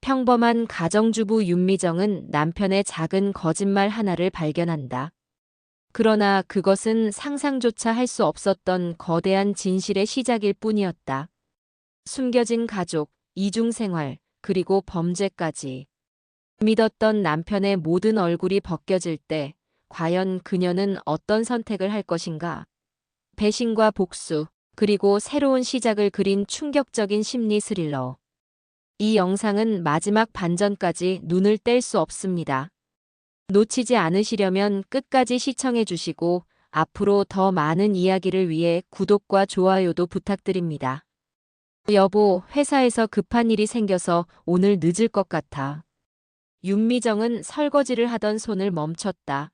평범한 가정주부 윤미정은 남편의 작은 거짓말 하나를 발견한다. 그러나 그것은 상상조차 할 수 없었던 거대한 진실의 시작일 뿐이었다. 숨겨진 가족, 이중생활, 그리고 범죄까지. 믿었던 남편의 모든 얼굴이 벗겨질 때 과연 그녀는 어떤 선택을 할 것인가? 배신과 복수, 그리고 새로운 시작을 그린 충격적인 심리 스릴러. 이 영상은 마지막 반전까지 눈을 뗄 수 없습니다. 놓치지 않으시려면 끝까지 시청해 주시고 앞으로 더 많은 이야기를 위해 구독과 좋아요도 부탁드립니다. 여보, 회사에서 급한 일이 생겨서 오늘 늦을 것 같아. 윤미정은 설거지를 하던 손을 멈췄다.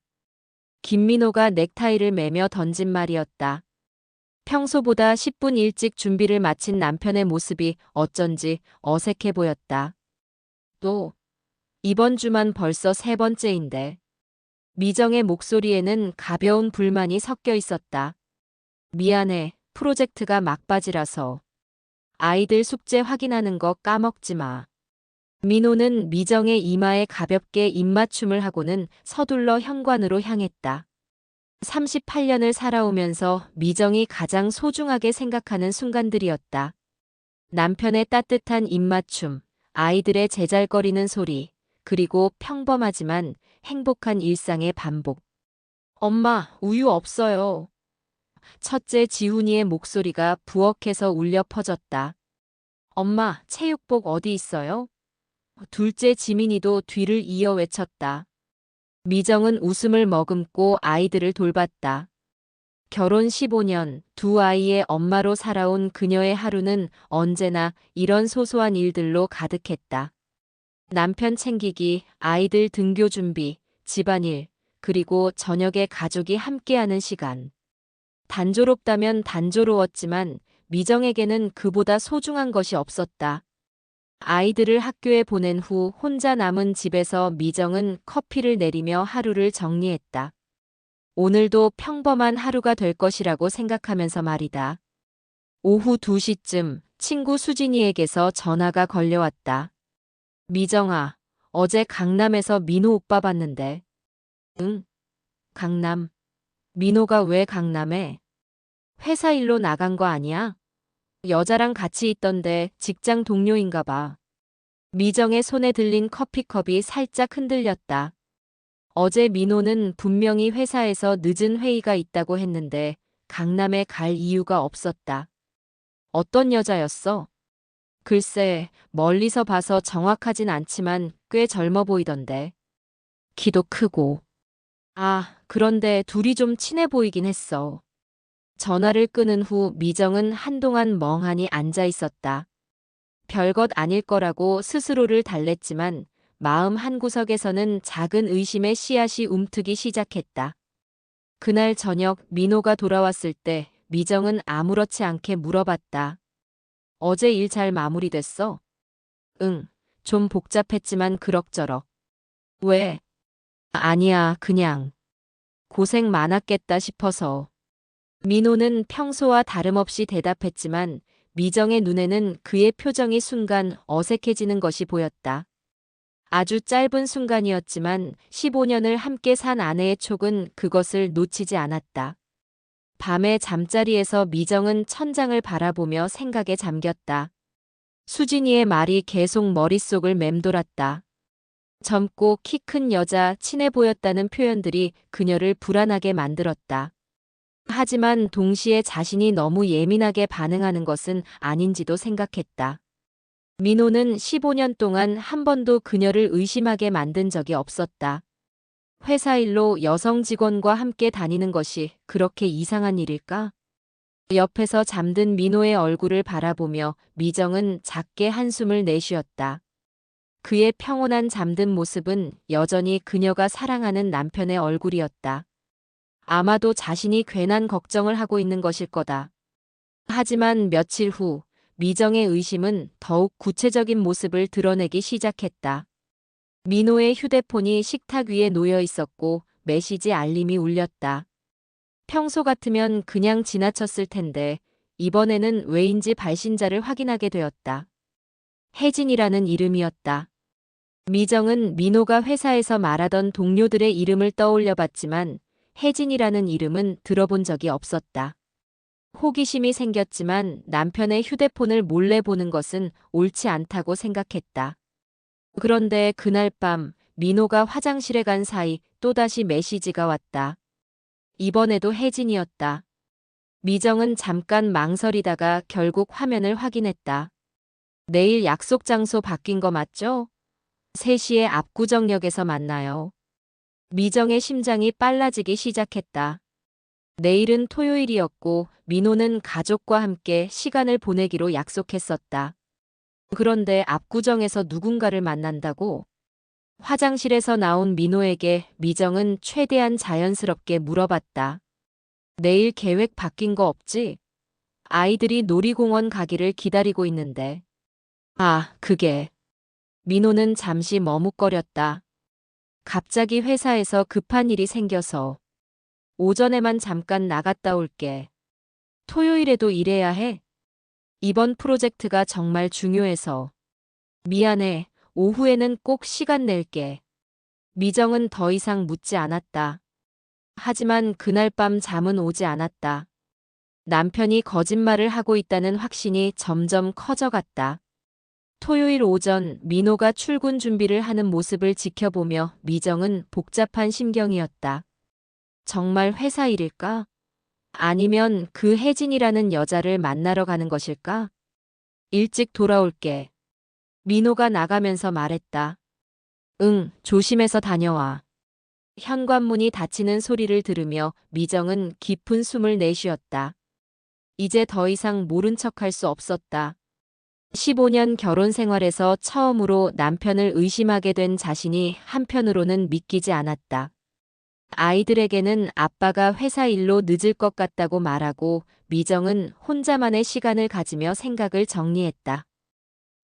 김민호가 넥타이를 매며 던진 말이었다. 평소보다 10분 일찍 준비를 마친 남편의 모습이 어쩐지 어색해 보였다. 또, 이번 주만 벌써 세 번째인데. 미정의 목소리에는 가벼운 불만이 섞여 있었다. 미안해, 프로젝트가 막바지라서. 아이들 숙제 확인하는 거 까먹지 마. 민호는 미정의 이마에 가볍게 입맞춤을 하고는 서둘러 현관으로 향했다. 38년을 살아오면서 미정이 가장 소중하게 생각하는 순간들이었다. 남편의 따뜻한 입맞춤, 아이들의 제잘거리는 소리, 그리고 평범하지만 행복한 일상의 반복. 엄마, 우유 없어요. 첫째 지훈이의 목소리가 부엌에서 울려 퍼졌다. 엄마, 체육복 어디 있어요? 둘째 지민이도 뒤를 이어 외쳤다. 미정은 웃음을 머금고 아이들을 돌봤다. 결혼 15년, 두 아이의 엄마로 살아온 그녀의 하루는 언제나 이런 소소한 일들로 가득했다. 남편 챙기기, 아이들 등교 준비, 집안일, 그리고 저녁에 가족이 함께하는 시간. 단조롭다면 단조로웠지만 미정에게는 그보다 소중한 것이 없었다. 아이들을 학교에 보낸 후 혼자 남은 집에서 미정은 커피를 내리며 하루를 정리했다. 오늘도 평범한 하루가 될 것이라고 생각하면서 말이다. 오후 2시쯤 친구 수진이에게서 전화가 걸려왔다. 미정아, 어제 강남에서 민호 오빠 봤는데. 응? 강남. 민호가 왜 강남에? 회사 일로 나간 거 아니야? 여자랑 같이 있던데 직장 동료인가 봐. 미정의 손에 들린 커피컵이 살짝 흔들렸다. 어제 민호는 분명히 회사에서 늦은 회의가 있다고 했는데 강남에 갈 이유가 없었다. 어떤 여자였어? 글쎄, 멀리서 봐서 정확하진 않지만 꽤 젊어 보이던데. 키도 크고. 아, 그런데 둘이 좀 친해 보이긴 했어. 전화를 끊은 후 미정은 한동안 멍하니 앉아 있었다. 별것 아닐 거라고 스스로를 달랬지만 마음 한구석에서는 작은 의심의 씨앗이 움트기 시작했다. 그날 저녁 민호가 돌아왔을 때 미정은 아무렇지 않게 물어봤다. 어제 일 잘 마무리됐어? 응, 좀 복잡했지만 그럭저럭. 왜? 아니야, 그냥. 고생 많았겠다 싶어서. 민호는 평소와 다름없이 대답했지만 미정의 눈에는 그의 표정이 순간 어색해지는 것이 보였다. 아주 짧은 순간이었지만 15년을 함께 산 아내의 촉은 그것을 놓치지 않았다. 밤에 잠자리에서 미정은 천장을 바라보며 생각에 잠겼다. 수진이의 말이 계속 머릿속을 맴돌았다. 젊고 키 큰 여자, 친해 보였다는 표현들이 그녀를 불안하게 만들었다. 하지만 동시에 자신이 너무 예민하게 반응하는 것은 아닌지도 생각했다. 민호는 15년 동안 한 번도 그녀를 의심하게 만든 적이 없었다. 회사 일로 여성 직원과 함께 다니는 것이 그렇게 이상한 일일까? 옆에서 잠든 민호의 얼굴을 바라보며 미정은 작게 한숨을 내쉬었다. 그의 평온한 잠든 모습은 여전히 그녀가 사랑하는 남편의 얼굴이었다. 아마도 자신이 괜한 걱정을 하고 있는 것일 거다. 하지만 며칠 후 미정의 의심은 더욱 구체적인 모습을 드러내기 시작했다. 민호의 휴대폰이 식탁 위에 놓여 있었고 메시지 알림이 울렸다. 평소 같으면 그냥 지나쳤을 텐데 이번에는 왜인지 발신자를 확인하게 되었다. 혜진이라는 이름이었다. 미정은 민호가 회사에서 말하던 동료들의 이름을 떠올려 봤지만 혜진이라는 이름은 들어본 적이 없었다. 호기심이 생겼지만 남편의 휴대폰을 몰래 보는 것은 옳지 않다고 생각했다. 그런데 그날 밤 민호가 화장실에 간 사이 또다시 메시지가 왔다. 이번에도 혜진이었다. 미정은 잠깐 망설이다가 결국 화면을 확인했다. 내일 약속 장소 바뀐 거 맞죠? 3시에 압구정역에서 만나요. 미정의 심장이 빨라지기 시작했다. 내일은 토요일이었고 민호는 가족과 함께 시간을 보내기로 약속했었다. 그런데 압구정에서 누군가를 만난다고? 화장실에서 나온 민호에게 미정은 최대한 자연스럽게 물어봤다. 내일 계획 바뀐 거 없지? 아이들이 놀이공원 가기를 기다리고 있는데. 아, 그게. 민호는 잠시 머뭇거렸다. 갑자기 회사에서 급한 일이 생겨서. 오전에만 잠깐 나갔다 올게. 토요일에도 일해야 해. 이번 프로젝트가 정말 중요해서. 미안해. 오후에는 꼭 시간 낼게. 미정은 더 이상 묻지 않았다. 하지만 그날 밤 잠은 오지 않았다. 남편이 거짓말을 하고 있다는 확신이 점점 커져갔다. 토요일 오전 민호가 출근 준비를 하는 모습을 지켜보며 미정은 복잡한 심경이었다. 정말 회사 일일까? 아니면 그 혜진이라는 여자를 만나러 가는 것일까? 일찍 돌아올게. 민호가 나가면서 말했다. 응, 조심해서 다녀와. 현관문이 닫히는 소리를 들으며 미정은 깊은 숨을 내쉬었다. 이제 더 이상 모른 척할 수 없었다. 15년 결혼 생활에서 처음으로 남편을 의심하게 된 자신이 한편으로는 믿기지 않았다. 아이들에게는 아빠가 회사 일로 늦을 것 같다고 말하고 미정은 혼자만의 시간을 가지며 생각을 정리했다.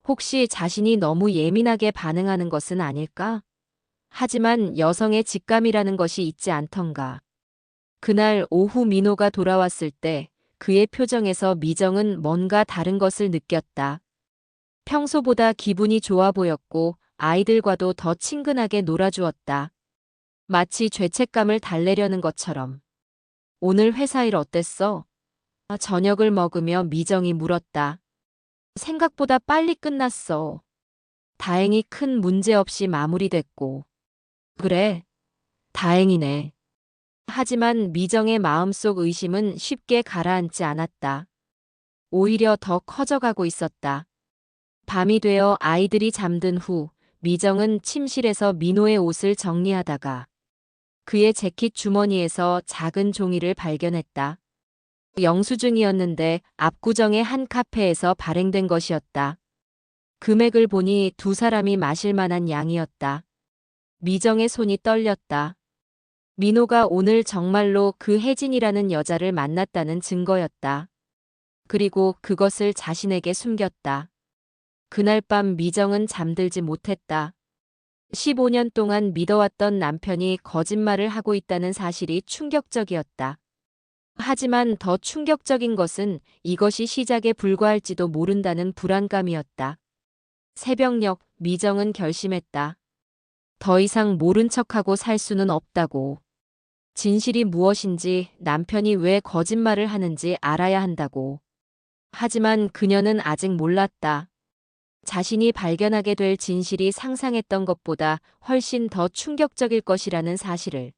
혹시 자신이 너무 예민하게 반응하는 것은 아닐까? 하지만 여성의 직감이라는 것이 있지 않던가. 그날 오후 민호가 돌아왔을 때 그의 표정에서 미정은 뭔가 다른 것을 느꼈다. 평소보다 기분이 좋아 보였고 아이들과도 더 친근하게 놀아주었다. 마치 죄책감을 달래려는 것처럼. 오늘 회사 일 어땠어? 저녁을 먹으며 미정이 물었다. 생각보다 빨리 끝났어. 다행히 큰 문제 없이 마무리됐고. 그래, 다행이네. 하지만 미정의 마음속 의심은 쉽게 가라앉지 않았다. 오히려 더 커져가고 있었다. 밤이 되어 아이들이 잠든 후 미정은 침실에서 민호의 옷을 정리하다가 그의 재킷 주머니에서 작은 종이를 발견했다. 영수증이었는데 압구정의 한 카페에서 발행된 것이었다. 금액을 보니 두 사람이 마실 만한 양이었다. 미정의 손이 떨렸다. 민호가 오늘 정말로 그 혜진이라는 여자를 만났다는 증거였다. 그리고 그것을 자신에게 숨겼다. 그날 밤 미정은 잠들지 못했다. 15년 동안 믿어왔던 남편이 거짓말을 하고 있다는 사실이 충격적이었다. 하지만 더 충격적인 것은 이것이 시작에 불과할지도 모른다는 불안감이었다. 새벽녘 미정은 결심했다. 더 이상 모른 척하고 살 수는 없다고. 진실이 무엇인지 남편이 왜 거짓말을 하는지 알아야 한다고. 하지만 그녀는 아직 몰랐다. 자신이 발견하게 될 진실이 상상했던 것보다 훨씬 더 충격적일 것이라는 사실을.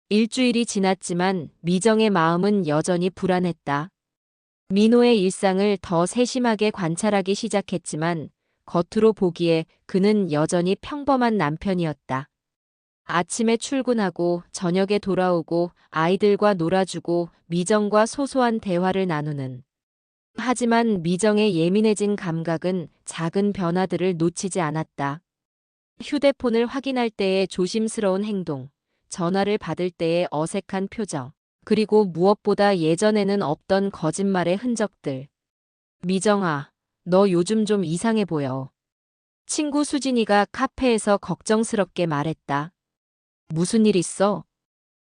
일주일이 지났지만 미정의 마음은 여전히 불안했다. 민호의 일상을 더 세심하게 관찰하기 시작했지만 겉으로 보기에 그는 여전히 평범한 남편이었다. 아침에 출근하고 저녁에 돌아오고 아이들과 놀아주고 미정과 소소한 대화를 나누는. 하지만 미정의 예민해진 감각은 작은 변화들을 놓치지 않았다. 휴대폰을 확인할 때의 조심스러운 행동, 전화를 받을 때의 어색한 표정, 그리고 무엇보다 예전에는 없던 거짓말의 흔적들. 미정아, 너 요즘 좀 이상해 보여. 친구 수진이가 카페에서 걱정스럽게 말했다. 무슨 일 있어?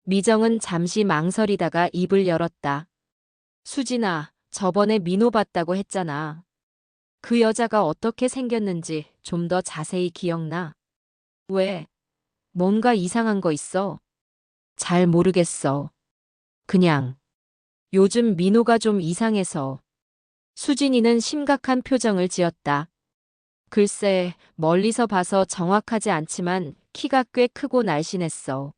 미정은 잠시 망설이다가 입을 열었다. 수진아, 저번에 민호 봤다고 했잖아. 그 여자가 어떻게 생겼는지 좀 더 자세히 기억나? 왜? 뭔가 이상한 거 있어? 잘 모르겠어. 그냥. 요즘 민호가 좀 이상해서. 수진이는 심각한 표정을 지었다. 글쎄, 멀리서 봐서 정확하지 않지만 키가 꽤 크고 날씬했어.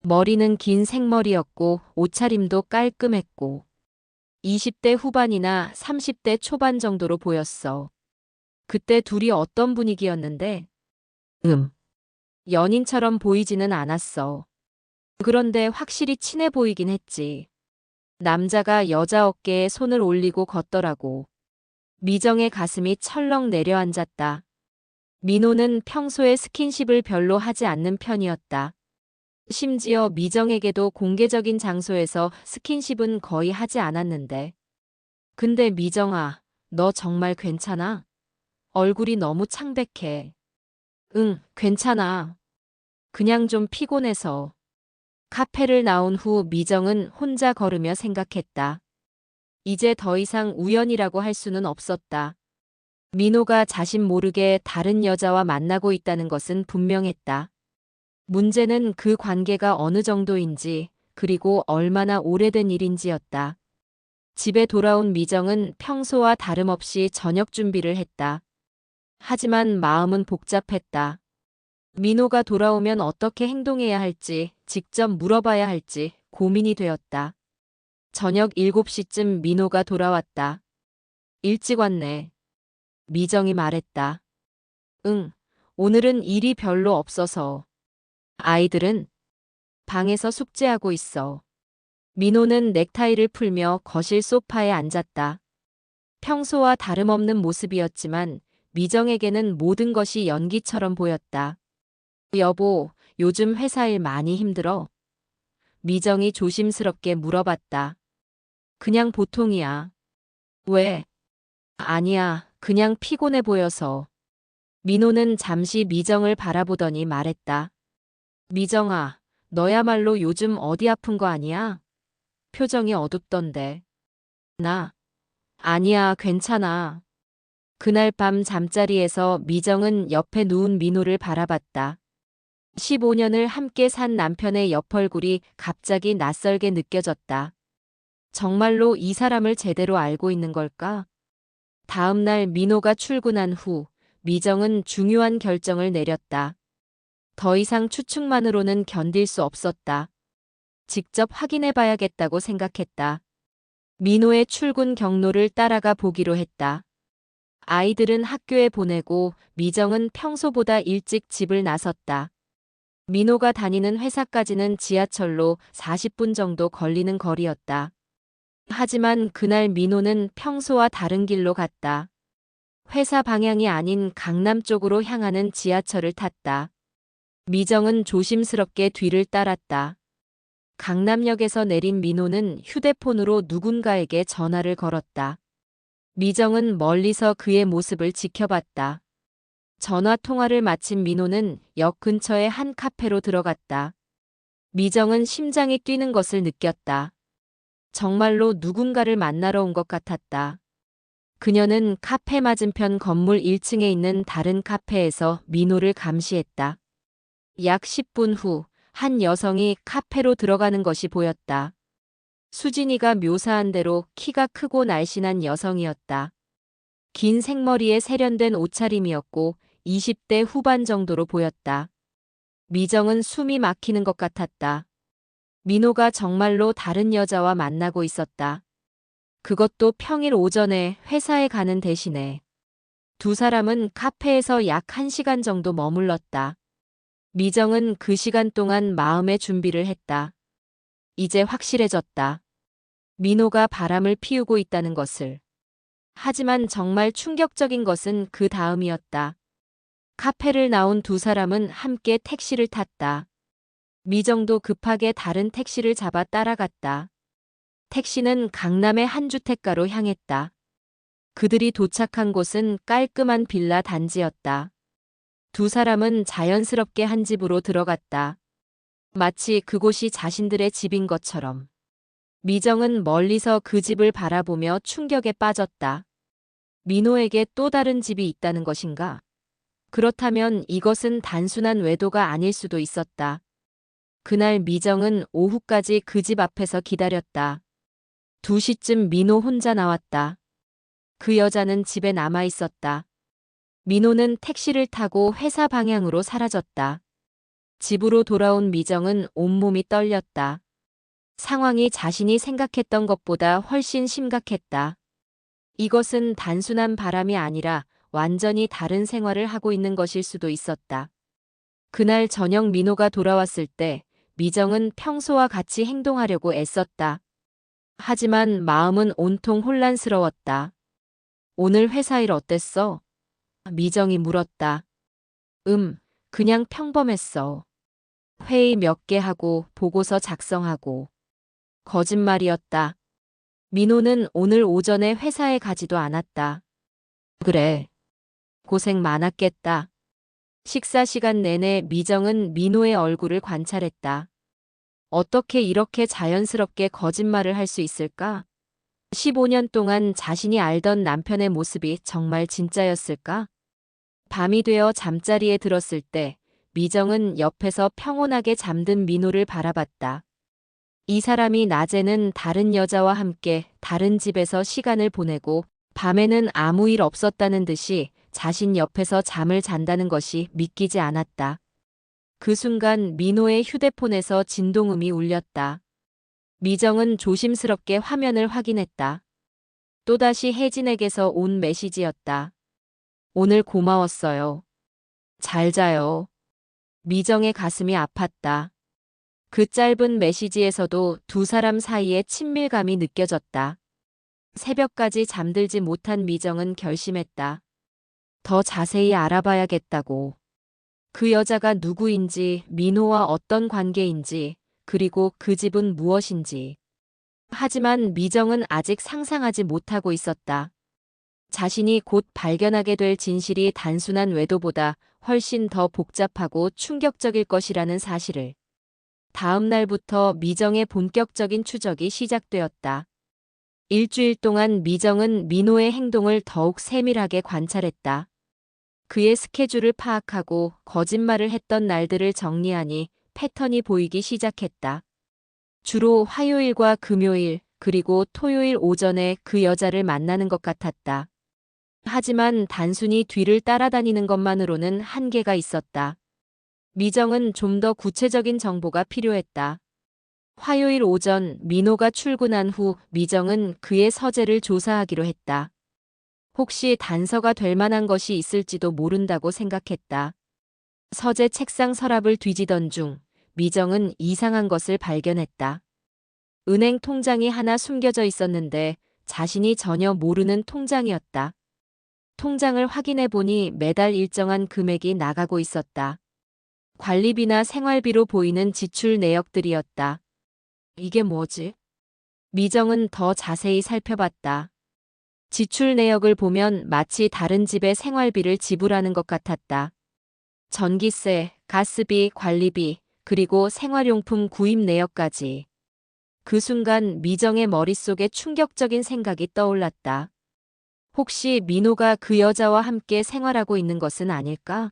머리는 긴 생머리였고 옷차림도 깔끔했고 20대 후반이나 30대 초반 정도로 보였어. 그때 둘이 어떤 분위기였는데? 연인처럼 보이지는 않았어. 그런데 확실히 친해 보이긴 했지. 남자가 여자 어깨에 손을 올리고 걷더라고. 미정의 가슴이 철렁 내려앉았다. 민호는 평소에 스킨십을 별로 하지 않는 편이었다. 심지어 미정에게도 공개적인 장소에서 스킨십은 거의 하지 않았는데. 근데 미정아, 너 정말 괜찮아? 얼굴이 너무 창백해. 응, 괜찮아. 그냥 좀 피곤해서. 카페를 나온 후 미정은 혼자 걸으며 생각했다. 이제 더 이상 우연이라고 할 수는 없었다. 민호가 자신 모르게 다른 여자와 만나고 있다는 것은 분명했다. 문제는 그 관계가 어느 정도인지, 그리고 얼마나 오래된 일인지였다. 집에 돌아온 미정은 평소와 다름없이 저녁 준비를 했다. 하지만 마음은 복잡했다. 민호가 돌아오면 어떻게 행동해야 할지, 직접 물어봐야 할지 고민이 되었다. 저녁 7시쯤 민호가 돌아왔다. 일찍 왔네. 미정이 말했다. 응, 오늘은 일이 별로 없어서. 아이들은 방에서 숙제하고 있어. 민호는 넥타이를 풀며 거실 소파에 앉았다. 평소와 다름없는 모습이었지만 미정에게는 모든 것이 연기처럼 보였다. 여보, 요즘 회사 일 많이 힘들어? 미정이 조심스럽게 물어봤다. 그냥 보통이야. 왜? 아니야, 그냥 피곤해 보여서. 민호는 잠시 미정을 바라보더니 말했다. 미정아, 너야말로 요즘 어디 아픈 거 아니야? 표정이 어둡던데. 나? 아니야, 괜찮아. 그날 밤 잠자리에서 미정은 옆에 누운 민호를 바라봤다. 15년을 함께 산 남편의 옆얼굴이 갑자기 낯설게 느껴졌다. 정말로 이 사람을 제대로 알고 있는 걸까? 다음 날 민호가 출근한 후 미정은 중요한 결정을 내렸다. 더 이상 추측만으로는 견딜 수 없었다. 직접 확인해 봐야겠다고 생각했다. 민호의 출근 경로를 따라가 보기로 했다. 아이들은 학교에 보내고 미정은 평소보다 일찍 집을 나섰다. 민호가 다니는 회사까지는 지하철로 40분 정도 걸리는 거리였다. 하지만 그날 민호는 평소와 다른 길로 갔다. 회사 방향이 아닌 강남 쪽으로 향하는 지하철을 탔다. 미정은 조심스럽게 뒤를 따랐다. 강남역에서 내린 민호는 휴대폰으로 누군가에게 전화를 걸었다. 미정은 멀리서 그의 모습을 지켜봤다. 전화 통화를 마친 민호는 역 근처의 한 카페로 들어갔다. 미정은 심장이 뛰는 것을 느꼈다. 정말로 누군가를 만나러 온 것 같았다. 그녀는 카페 맞은편 건물 1층에 있는 다른 카페에서 민호를 감시했다. 약 10분 후 한 여성이 카페로 들어가는 것이 보였다. 수진이가 묘사한 대로 키가 크고 날씬한 여성이었다. 긴 생머리에 세련된 옷차림이었고 20대 후반 정도로 보였다. 미정은 숨이 막히는 것 같았다. 민호가 정말로 다른 여자와 만나고 있었다. 그것도 평일 오전에 회사에 가는 대신에. 두 사람은 카페에서 약 1시간 정도 머물렀다. 미정은 그 시간 동안 마음의 준비를 했다. 이제 확실해졌다. 민호가 바람을 피우고 있다는 것을. 하지만 정말 충격적인 것은 그 다음이었다. 카페를 나온 두 사람은 함께 택시를 탔다. 미정도 급하게 다른 택시를 잡아 따라갔다. 택시는 강남의 한 주택가로 향했다. 그들이 도착한 곳은 깔끔한 빌라 단지였다. 두 사람은 자연스럽게 한 집으로 들어갔다. 마치 그곳이 자신들의 집인 것처럼. 미정은 멀리서 그 집을 바라보며 충격에 빠졌다. 민호에게 또 다른 집이 있다는 것인가? 그렇다면 이것은 단순한 외도가 아닐 수도 있었다. 그날 미정은 오후까지 그 집 앞에서 기다렸다. 2시쯤 민호 혼자 나왔다. 그 여자는 집에 남아 있었다. 민호는 택시를 타고 회사 방향으로 사라졌다. 집으로 돌아온 미정은 온몸이 떨렸다. 상황이 자신이 생각했던 것보다 훨씬 심각했다. 이것은 단순한 바람이 아니라 완전히 다른 생활을 하고 있는 것일 수도 있었다. 그날 저녁 민호가 돌아왔을 때 미정은 평소와 같이 행동하려고 애썼다. 하지만 마음은 온통 혼란스러웠다. 오늘 회사 일 어땠어? 미정이 물었다. 그냥 평범했어. 회의 몇 개 하고 보고서 작성하고. 거짓말이었다. 민호는 오늘 오전에 회사에 가지도 않았다. 그래. 고생 많았겠다. 식사 시간 내내 미정은 민호의 얼굴을 관찰했다. 어떻게 이렇게 자연스럽게 거짓말을 할 수 있을까? 15년 동안 자신이 알던 남편의 모습이 정말 진짜였을까? 밤이 되어 잠자리에 들었을 때 미정은 옆에서 평온하게 잠든 민호를 바라봤다. 이 사람이 낮에는 다른 여자와 함께 다른 집에서 시간을 보내고 밤에는 아무 일 없었다는 듯이 자신 옆에서 잠을 잔다는 것이 믿기지 않았다. 그 순간 민호의 휴대폰에서 진동음이 울렸다. 미정은 조심스럽게 화면을 확인했다. 또다시 혜진에게서 온 메시지였다. 오늘 고마웠어요. 잘 자요. 미정의 가슴이 아팠다. 그 짧은 메시지에서도 두 사람 사이의 친밀감이 느껴졌다. 새벽까지 잠들지 못한 미정은 결심했다. 더 자세히 알아봐야겠다고. 그 여자가 누구인지, 민호와 어떤 관계인지, 그리고 그 집은 무엇인지. 하지만 미정은 아직 상상하지 못하고 있었다. 자신이 곧 발견하게 될 진실이 단순한 외도보다 훨씬 더 복잡하고 충격적일 것이라는 사실을. 다음 날부터 미정의 본격적인 추적이 시작되었다. 일주일 동안 미정은 민호의 행동을 더욱 세밀하게 관찰했다. 그의 스케줄을 파악하고 거짓말을 했던 날들을 정리하니 패턴이 보이기 시작했다. 주로 화요일과 금요일, 그리고 토요일 오전에 그 여자를 만나는 것 같았다. 하지만 단순히 뒤를 따라다니는 것만으로는 한계가 있었다. 미정은 좀 더 구체적인 정보가 필요했다. 화요일 오전 민호가 출근한 후 미정은 그의 서재를 조사하기로 했다. 혹시 단서가 될 만한 것이 있을지도 모른다고 생각했다. 서재 책상 서랍을 뒤지던 중 미정은 이상한 것을 발견했다. 은행 통장이 하나 숨겨져 있었는데 자신이 전혀 모르는 통장이었다. 통장을 확인해 보니 매달 일정한 금액이 나가고 있었다. 관리비나 생활비로 보이는 지출 내역들이었다. 이게 뭐지? 미정은 더 자세히 살펴봤다. 지출 내역을 보면 마치 다른 집의 생활비를 지불하는 것 같았다. 전기세, 가스비, 관리비, 그리고 생활용품 구입 내역까지. 그 순간 미정의 머릿속에 충격적인 생각이 떠올랐다. 혹시 민호가 그 여자와 함께 생활하고 있는 것은 아닐까?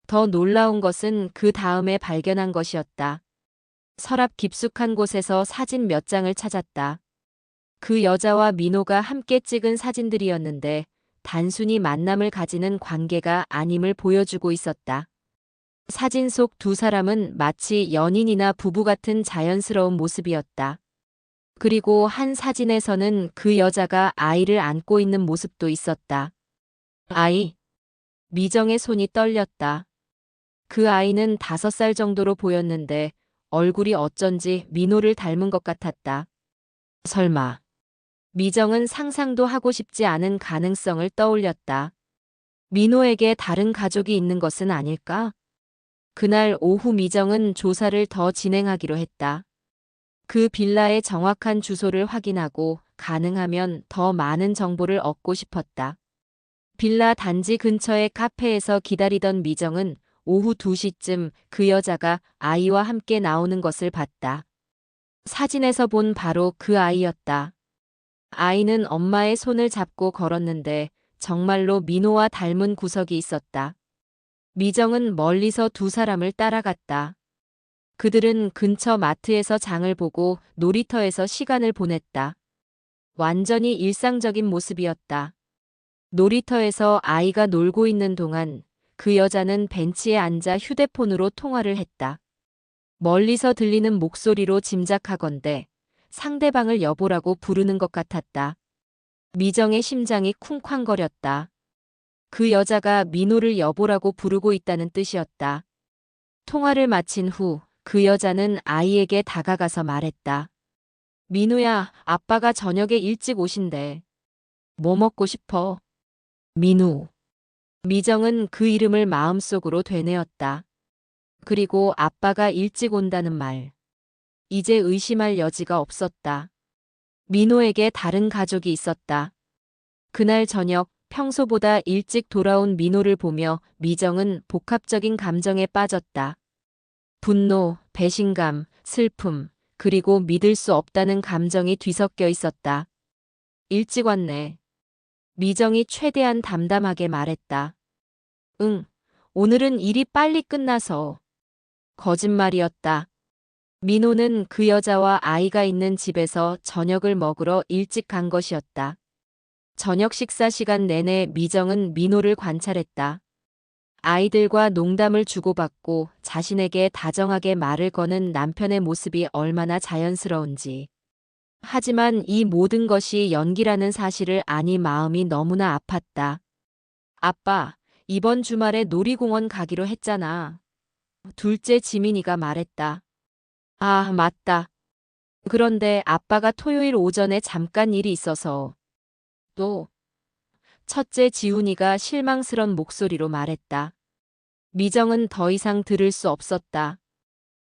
더 놀라운 것은 그 다음에 발견한 것이었다. 서랍 깊숙한 곳에서 사진 몇 장을 찾았다. 그 여자와 민호가 함께 찍은 사진들이었는데 단순히 만남을 가지는 관계가 아님을 보여주고 있었다. 사진 속 두 사람은 마치 연인이나 부부 같은 자연스러운 모습이었다. 그리고 한 사진에서는 그 여자가 아이를 안고 있는 모습도 있었다. 아이. 미정의 손이 떨렸다. 그 아이는 5살 정도로 보였는데 얼굴이 어쩐지 민호를 닮은 것 같았다. 설마. 미정은 상상도 하고 싶지 않은 가능성을 떠올렸다. 민호에게 다른 가족이 있는 것은 아닐까? 그날 오후 미정은 조사를 더 진행하기로 했다. 그 빌라의 정확한 주소를 확인하고 가능하면 더 많은 정보를 얻고 싶었다. 빌라 단지 근처의 카페에서 기다리던 미정은 오후 2시쯤 그 여자가 아이와 함께 나오는 것을 봤다. 사진에서 본 바로 그 아이였다. 아이는 엄마의 손을 잡고 걸었는데 정말로 민호와 닮은 구석이 있었다. 미정은 멀리서 두 사람을 따라갔다. 그들은 근처 마트에서 장을 보고 놀이터에서 시간을 보냈다. 완전히 일상적인 모습이었다. 놀이터에서 아이가 놀고 있는 동안 그 여자는 벤치에 앉아 휴대폰으로 통화를 했다. 멀리서 들리는 목소리로 짐작하건대 상대방을 여보라고 부르는 것 같았다. 미정의 심장이 쿵쾅거렸다. 그 여자가 민호를 여보라고 부르고 있다는 뜻이었다. 통화를 마친 후 그 여자는 아이에게 다가가서 말했다. 민우야, 아빠가 저녁에 일찍 오신대. 뭐 먹고 싶어? 민우. 미정은 그 이름을 마음속으로 되뇌었다. 그리고 아빠가 일찍 온다는 말. 이제 의심할 여지가 없었다. 민호에게 다른 가족이 있었다. 그날 저녁 평소보다 일찍 돌아온 민호를 보며 미정은 복합적인 감정에 빠졌다. 분노, 배신감, 슬픔, 그리고 믿을 수 없다는 감정이 뒤섞여 있었다. 일찍 왔네. 미정이 최대한 담담하게 말했다. 응, 오늘은 일이 빨리 끝나서. 거짓말이었다. 민호는 그 여자와 아이가 있는 집에서 저녁을 먹으러 일찍 간 것이었다. 저녁 식사 시간 내내 미정은 민호를 관찰했다. 아이들과 농담을 주고받고 자신에게 다정하게 말을 거는 남편의 모습이 얼마나 자연스러운지. 하지만 이 모든 것이 연기라는 사실을 아니 마음이 너무나 아팠다. 아빠, 이번 주말에 놀이공원 가기로 했잖아. 둘째 지민이가 말했다. 아, 맞다. 그런데 아빠가 토요일 오전에 잠깐 일이 있어서. 또, 첫째 지훈이가 실망스런 목소리로 말했다. 미정은 더 이상 들을 수 없었다.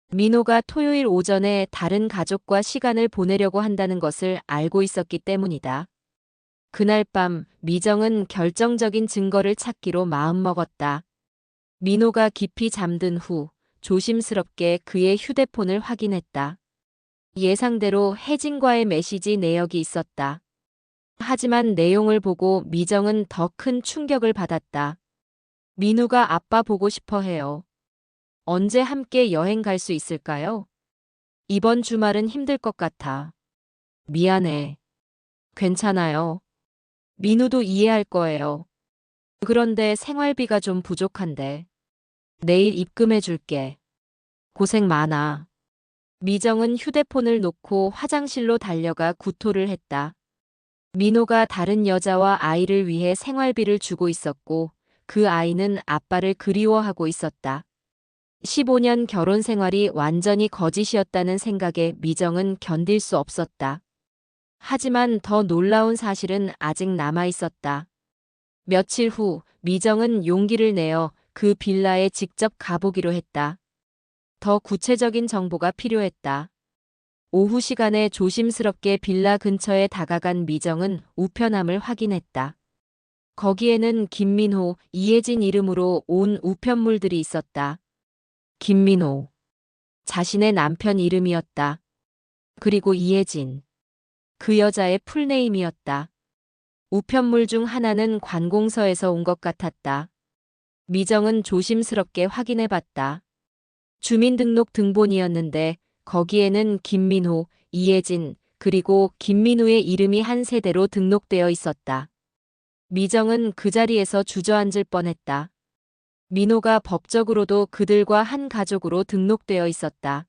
민호가 토요일 오전에 다른 가족과 시간을 보내려고 한다는 것을 알고 있었기 때문이다. 그날 밤 미정은 결정적인 증거를 찾기로 마음먹었다. 민호가 깊이 잠든 후 조심스럽게 그의 휴대폰을 확인했다. 예상대로 혜진과의 메시지 내역이 있었다. 하지만 내용을 보고 미정은 더 큰 충격을 받았다. 민우가 아빠 보고 싶어 해요. 언제 함께 여행 갈 수 있을까요? 이번 주말은 힘들 것 같아. 미안해. 괜찮아요. 민우도 이해할 거예요. 그런데 생활비가 좀 부족한데. 내일 입금해 줄게. 고생 많아. 미정은 휴대폰을 놓고 화장실로 달려가 구토를 했다. 민호가 다른 여자와 아이를 위해 생활비를 주고 있었고 그 아이는 아빠를 그리워하고 있었다. 15년 결혼 생활이 완전히 거짓이었다는 생각에 미정은 견딜 수 없었다. 하지만 더 놀라운 사실은 아직 남아 있었다. 며칠 후 미정은 용기를 내어 그 빌라에 직접 가보기로 했다. 더 구체적인 정보가 필요했다. 오후 시간에 조심스럽게 빌라 근처에 다가간 미정은 우편함을 확인했다. 거기에는 김민호, 이혜진 이름으로 온 우편물들이 있었다. 김민호. 자신의 남편 이름이었다. 그리고 이혜진. 그 여자의 풀네임이었다. 우편물 중 하나는 관공서에서 온 것 같았다. 미정은 조심스럽게 확인해봤다. 주민등록 등본이었는데 거기에는 김민호, 이혜진, 그리고 김민우의 이름이 한 세대로 등록되어 있었다. 미정은 그 자리에서 주저앉을 뻔했다. 민호가 법적으로도 그들과 한 가족으로 등록되어 있었다.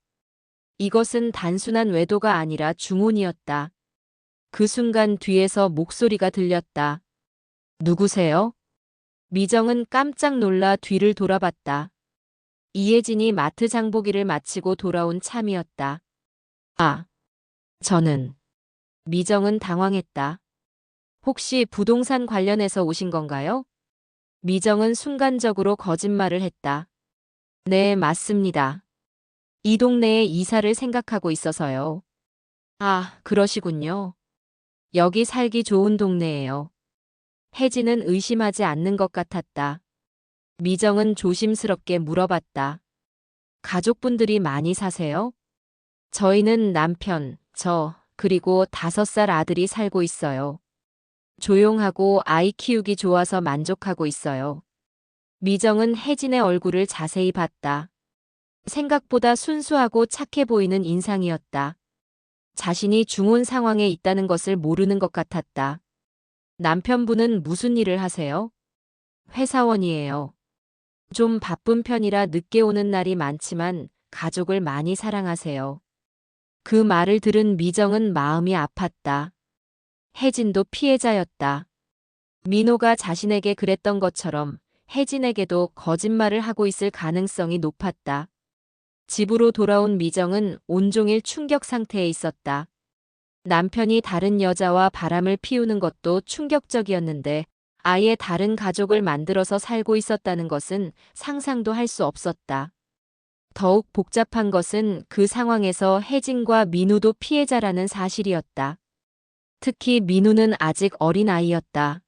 이것은 단순한 외도가 아니라 중혼이었다. 그 순간 뒤에서 목소리가 들렸다. 누구세요? 미정은 깜짝 놀라 뒤를 돌아봤다. 이혜진이 마트 장보기를 마치고 돌아온 참이었다. 아, 저는. 미정은 당황했다. 혹시 부동산 관련해서 오신 건가요? 미정은 순간적으로 거짓말을 했다. 네, 맞습니다. 이 동네에 이사를 생각하고 있어서요. 아, 그러시군요. 여기 살기 좋은 동네예요. 혜진은 의심하지 않는 것 같았다. 미정은 조심스럽게 물어봤다. 가족분들이 많이 사세요? 저희는 남편, 저, 그리고 5살 아들이 살고 있어요. 조용하고 아이 키우기 좋아서 만족하고 있어요. 미정은 혜진의 얼굴을 자세히 봤다. 생각보다 순수하고 착해 보이는 인상이었다. 자신이 중혼 상황에 있다는 것을 모르는 것 같았다. 남편분은 무슨 일을 하세요? 회사원이에요. 좀 바쁜 편이라 늦게 오는 날이 많지만 가족을 많이 사랑하세요. 그 말을 들은 미정은 마음이 아팠다. 혜진도 피해자였다. 민호가 자신에게 그랬던 것처럼 혜진에게도 거짓말을 하고 있을 가능성이 높았다. 집으로 돌아온 미정은 온종일 충격 상태에 있었다. 남편이 다른 여자와 바람을 피우는 것도 충격적이었는데 아예 다른 가족을 만들어서 살고 있었다는 것은 상상도 할 수 없었다. 더욱 복잡한 것은 그 상황에서 혜진과 민우도 피해자라는 사실이었다. 특히 민우는 아직 어린 아이였다.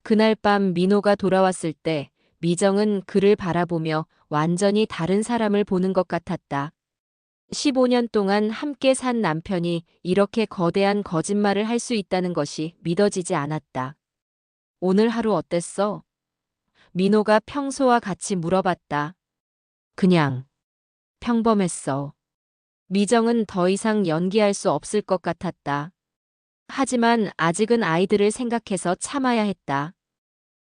그날 밤 민호가 돌아왔을 때 미정은 그를 바라보며 완전히 다른 사람을 보는 것 같았다. 15년 동안 함께 산 남편이 이렇게 거대한 거짓말을 할 수 있다는 것이 믿어지지 않았다. 오늘 하루 어땠어? 민호가 평소와 같이 물어봤다. 그냥 평범했어. 미정은 더 이상 연기할 수 없을 것 같았다. 하지만 아직은 아이들을 생각해서 참아야 했다.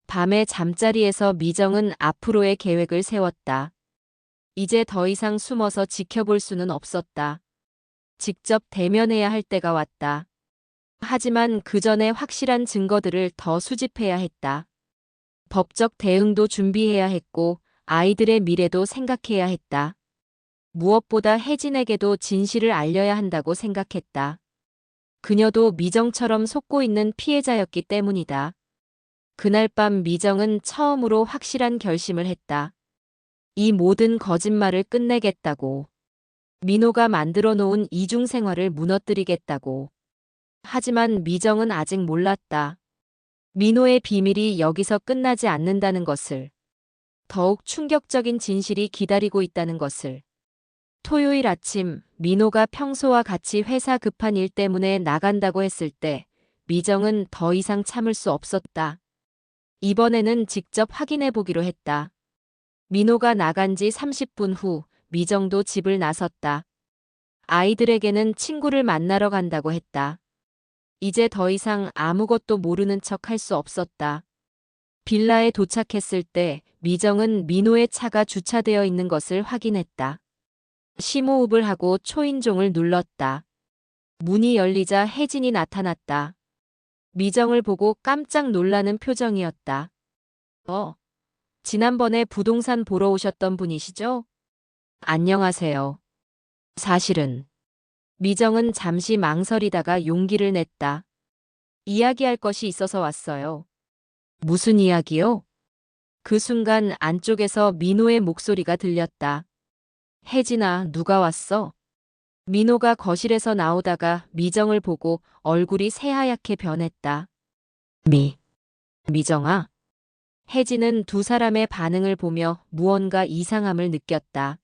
밤에 잠자리에서 미정은 앞으로의 계획을 세웠다. 이제 더 이상 숨어서 지켜볼 수는 없었다. 직접 대면해야 할 때가 왔다. 하지만 그 전에 확실한 증거들을 더 수집해야 했다. 법적 대응도 준비해야 했고 아이들의 미래도 생각해야 했다. 무엇보다 혜진에게도 진실을 알려야 한다고 생각했다. 그녀도 미정처럼 속고 있는 피해자였기 때문이다. 그날 밤 미정은 처음으로 확실한 결심을 했다. 이 모든 거짓말을 끝내겠다고. 민호가 만들어 놓은 이중 생활을 무너뜨리겠다고. 하지만 미정은 아직 몰랐다. 민호의 비밀이 여기서 끝나지 않는다는 것을. 더욱 충격적인 진실이 기다리고 있다는 것을. 토요일 아침 민호가 평소와 같이 회사 급한 일 때문에 나간다고 했을 때 미정은 더 이상 참을 수 없었다. 이번에는 직접 확인해 보기로 했다. 민호가 나간 지 30분 후 미정도 집을 나섰다. 아이들에게는 친구를 만나러 간다고 했다. 이제 더 이상 아무것도 모르는 척 할 수 없었다. 빌라에 도착했을 때 미정은 민호의 차가 주차되어 있는 것을 확인했다. 심호흡을 하고 초인종을 눌렀다. 문이 열리자 혜진이 나타났다. 미정을 보고 깜짝 놀라는 표정이었다. 지난번에 부동산 보러 오셨던 분이시죠? 안녕하세요. 사실은. 미정은 잠시 망설이다가 용기를 냈다. 이야기할 것이 있어서 왔어요. 무슨 이야기요? 그 순간 안쪽에서 민호의 목소리가 들렸다. 혜진아, 누가 왔어? 민호가 거실에서 나오다가 미정을 보고 얼굴이 새하얗게 변했다. 미정아. 혜진은 두 사람의 반응을 보며 무언가 이상함을 느꼈다.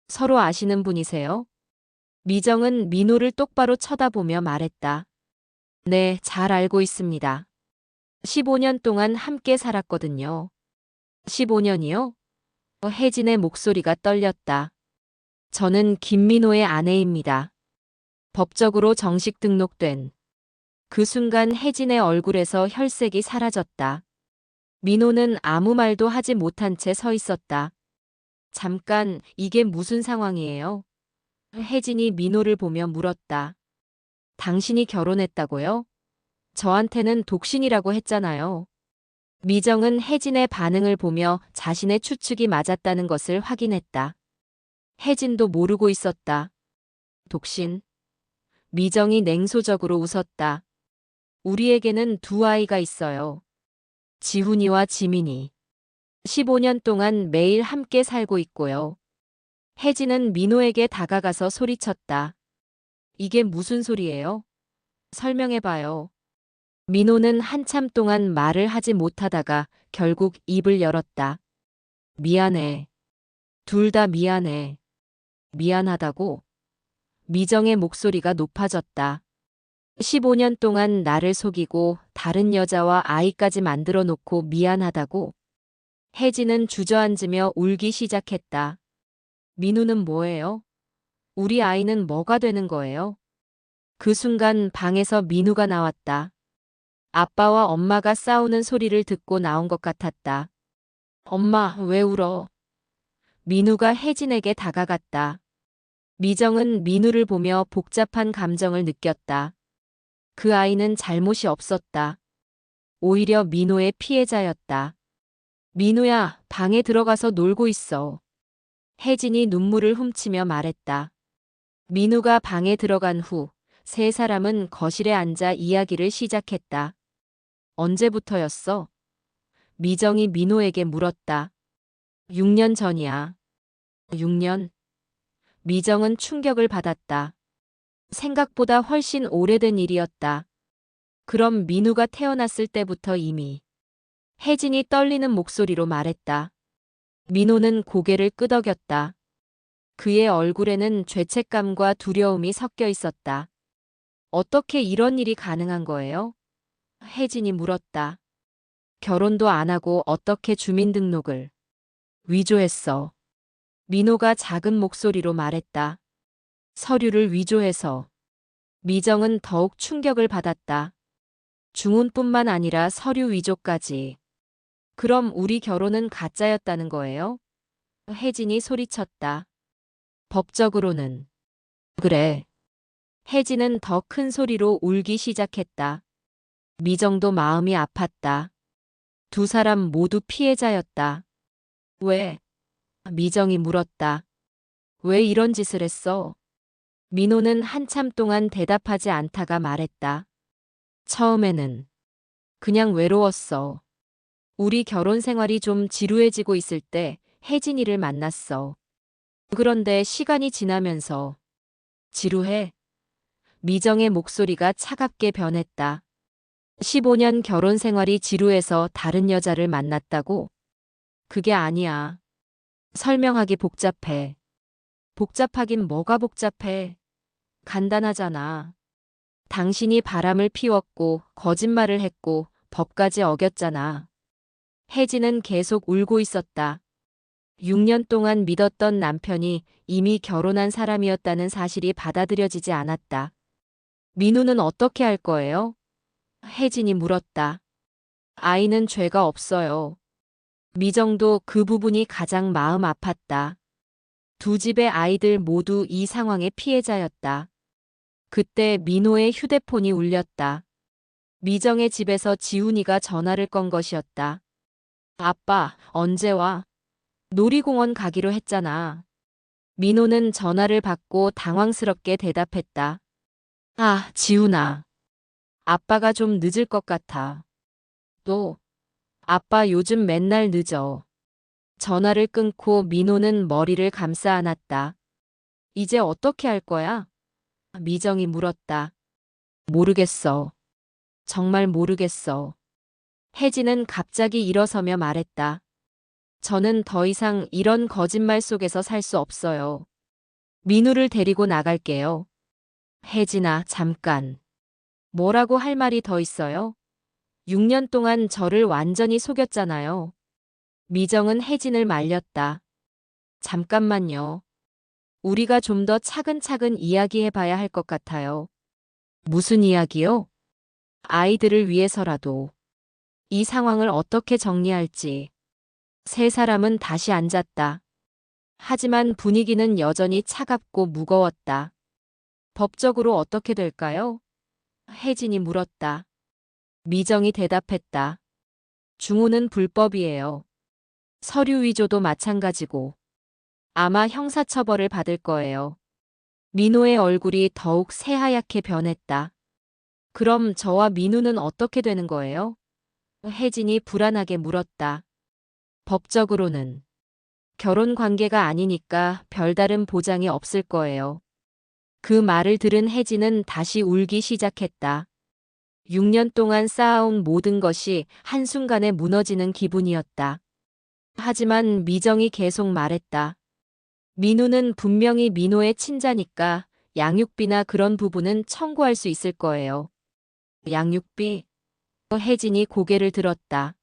서로 아시는 분이세요? 미정은 민호를 똑바로 쳐다보며 말했다. 네, 잘 알고 있습니다. 15년 동안 함께 살았거든요. 15년이요? 혜진의 목소리가 떨렸다. 저는 김민호의 아내입니다. 법적으로 정식 등록된. 그 순간 혜진의 얼굴에서 혈색이 사라졌다. 민호는 아무 말도 하지 못한 채 서 있었다. 잠깐, 이게 무슨 상황이에요? 혜진이 민호를 보며 물었다. 당신이 결혼했다고요? 저한테는 독신이라고 했잖아요. 미정은 혜진의 반응을 보며 자신의 추측이 맞았다는 것을 확인했다. 혜진도 모르고 있었다. 독신. 미정이 냉소적으로 웃었다. 우리에게는 두 아이가 있어요. 지훈이와 지민이. 15년 동안 매일 함께 살고 있고요. 혜진은 민호에게 다가가서 소리쳤다. 이게 무슨 소리예요? 설명해봐요. 민호는 한참 동안 말을 하지 못하다가 결국 입을 열었다. 미안해. 둘 다 미안해. 미안하다고? 미정의 목소리가 높아졌다. 15년 동안 나를 속이고 다른 여자와 아이까지 만들어 놓고 미안하다고? 혜진은 주저앉으며 울기 시작했다. 민우는 뭐예요? 우리 아이는 뭐가 되는 거예요? 그 순간 방에서 민우가 나왔다. 아빠와 엄마가 싸우는 소리를 듣고 나온 것 같았다. 엄마, 왜 울어? 민우가 혜진에게 다가갔다. 미정은 민우를 보며 복잡한 감정을 느꼈다. 그 아이는 잘못이 없었다. 오히려 민호의 피해자였다. 민우야, 방에 들어가서 놀고 있어. 혜진이 눈물을 훔치며 말했다. 민우가 방에 들어간 후 세 사람은 거실에 앉아 이야기를 시작했다. 언제부터였어? 미정이 민호에게 물었다. 6년 전이야. 6년? 미정은 충격을 받았다. 생각보다 훨씬 오래된 일이었다. 그럼 민우가 태어났을 때부터 이미. 혜진이 떨리는 목소리로 말했다. 민호는 고개를 끄덕였다. 그의 얼굴에는 죄책감과 두려움이 섞여 있었다. 어떻게 이런 일이 가능한 거예요? 혜진이 물었다. 결혼도 안 하고 어떻게 주민등록을 위조했어. 민호가 작은 목소리로 말했다. 서류를 위조해서. 미정은 더욱 충격을 받았다. 중혼뿐만 아니라 서류 위조까지. 그럼 우리 결혼은 가짜였다는 거예요? 혜진이 소리쳤다. 법적으로는. 그래. 혜진은 더 큰 소리로 울기 시작했다. 미정도 마음이 아팠다. 두 사람 모두 피해자였다. 왜? 미정이 물었다. 왜 이런 짓을 했어? 민호는 한참 동안 대답하지 않다가 말했다. 처음에는 그냥 외로웠어. 우리 결혼 생활이 좀 지루해지고 있을 때 혜진이를 만났어. 그런데 시간이 지나면서 지루해? 미정의 목소리가 차갑게 변했다. 15년 결혼 생활이 지루해서 다른 여자를 만났다고? 그게 아니야. 설명하기 복잡해. 복잡하긴 뭐가 복잡해. 간단하잖아. 당신이 바람을 피웠고 거짓말을 했고 법까지 어겼잖아. 혜진은 계속 울고 있었다. 6년 동안 믿었던 남편이 이미 결혼한 사람이었다는 사실이 받아들여지지 않았다. 민우는 어떻게 할 거예요? 혜진이 물었다. 아이는 죄가 없어요. 미정도 그 부분이 가장 마음 아팠다. 두 집의 아이들 모두 이 상황의 피해자였다. 그때 민호의 휴대폰이 울렸다. 미정의 집에서 지훈이가 전화를 건 것이었다. 아빠, 언제 와? 놀이공원 가기로 했잖아. 민호는 전화를 받고 당황스럽게 대답했다. 아, 지훈아. 아빠가 좀 늦을 것 같아. 또, 아빠 요즘 맨날 늦어. 전화를 끊고 민호는 머리를 감싸 안았다. 이제 어떻게 할 거야? 미정이 물었다. 모르겠어. 정말 모르겠어. 혜진은 갑자기 일어서며 말했다. 저는 더 이상 이런 거짓말 속에서 살 수 없어요. 민우를 데리고 나갈게요. 혜진아, 잠깐. 뭐라고 할 말이 더 있어요? 6년 동안 저를 완전히 속였잖아요. 미정은 혜진을 말렸다. 잠깐만요. 우리가 좀 더 차근차근 이야기해 봐야 할 것 같아요. 무슨 이야기요? 아이들을 위해서라도. 이 상황을 어떻게 정리할지. 세 사람은 다시 앉았다. 하지만 분위기는 여전히 차갑고 무거웠다. 법적으로 어떻게 될까요? 혜진이 물었다. 미정이 대답했다. 중혼은 불법이에요. 서류 위조도 마찬가지고. 아마 형사처벌을 받을 거예요. 민호의 얼굴이 더욱 새하얗게 변했다. 그럼 저와 민우는 어떻게 되는 거예요? 혜진이 불안하게 물었다. 법적으로는 결혼 관계가 아니니까 별다른 보장이 없을 거예요. 그 말을 들은 혜진은 다시 울기 시작했다. 6년 동안 쌓아온 모든 것이 한순간에 무너지는 기분이었다. 하지만 미정이 계속 말했다. 민우는 분명히 민호의 친자니까 양육비나 그런 부분은 청구할 수 있을 거예요. 양육비? 혜진이 고개를 들었다.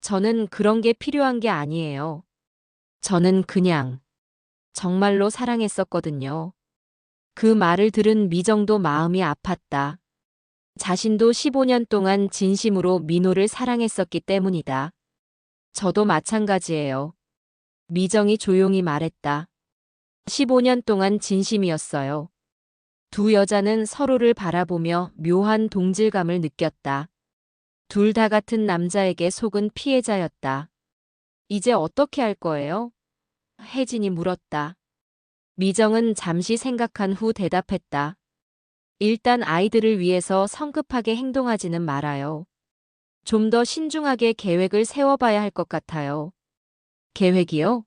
저는 그런 게 필요한 게 아니에요. 저는 그냥 정말로 사랑했었거든요. 그 말을 들은 미정도 마음이 아팠다. 자신도 15년 동안 진심으로 민호를 사랑했었기 때문이다. 저도 마찬가지예요. 미정이 조용히 말했다. 15년 동안 진심이었어요. 두 여자는 서로를 바라보며 묘한 동질감을 느꼈다. 둘 다 같은 남자에게 속은 피해자였다. 이제 어떻게 할 거예요? 혜진이 물었다. 미정은 잠시 생각한 후 대답했다. 일단 아이들을 위해서 성급하게 행동하지는 말아요. 좀 더 신중하게 계획을 세워봐야 할 것 같아요. 계획이요?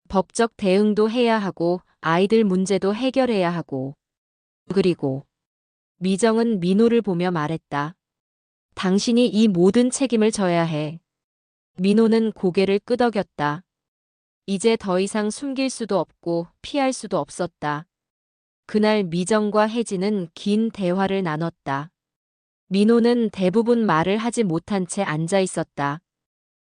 법적 대응도 해야 하고 아이들 문제도 해결해야 하고. 그리고 미정은 민호를 보며 말했다. 당신이 이 모든 책임을 져야 해. 민호는 고개를 끄덕였다. 이제 더 이상 숨길 수도 없고 피할 수도 없었다. 그날 미정과 혜진은 긴 대화를 나눴다. 민호는 대부분 말을 하지 못한 채 앉아 있었다.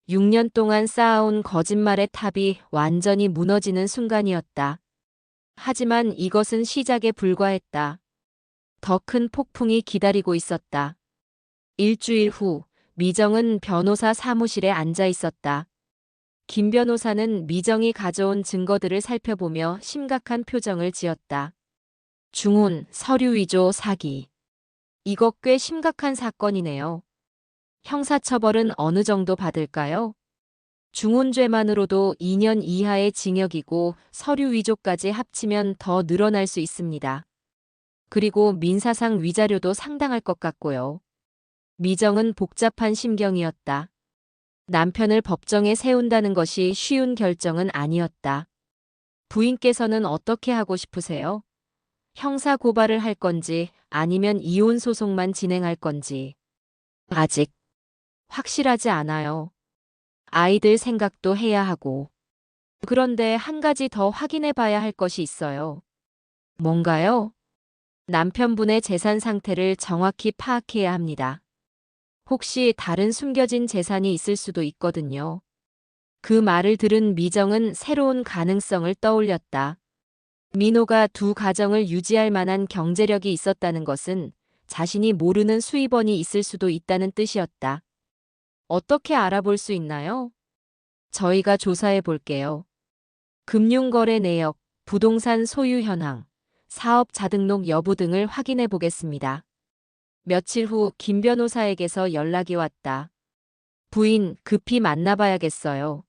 6년 동안 쌓아온 거짓말의 탑이 완전히 무너지는 순간이었다. 하지만 이것은 시작에 불과했다. 더 큰 폭풍이 기다리고 있었다. 일주일 후, 미정은 변호사 사무실에 앉아 있었다. 김 변호사는 미정이 가져온 증거들을 살펴보며 심각한 표정을 지었다. 중혼, 서류 위조, 사기. 이거 꽤 심각한 사건이네요. 형사처벌은 어느 정도 받을까요? 중혼죄만으로도 2년 이하의 징역이고 서류 위조까지 합치면 더 늘어날 수 있습니다. 그리고 민사상 위자료도 상당할 것 같고요. 미정은 복잡한 심경이었다. 남편을 법정에 세운다는 것이 쉬운 결정은 아니었다. 부인께서는 어떻게 하고 싶으세요? 형사 고발을 할 건지 아니면 이혼 소송만 진행할 건지. 아직 확실하지 않아요. 아이들 생각도 해야 하고. 그런데 한 가지 더 확인해 봐야 할 것이 있어요. 뭔가요? 남편분의 재산 상태를 정확히 파악해야 합니다. 혹시 다른 숨겨진 재산이 있을 수도 있거든요. 그 말을 들은 미정은 새로운 가능성을 떠올렸다. 민호가 두 가정을 유지할 만한 경제력이 있었다는 것은 자신이 모르는 수입원이 있을 수도 있다는 뜻이었다. 어떻게 알아볼 수 있나요? 저희가 조사해 볼게요. 금융거래 내역, 부동산 소유 현황, 사업자 등록 여부 등을 확인해 보겠습니다. 며칠 후 김 변호사에게서 연락이 왔다. 부인, 급히 만나봐야겠어요.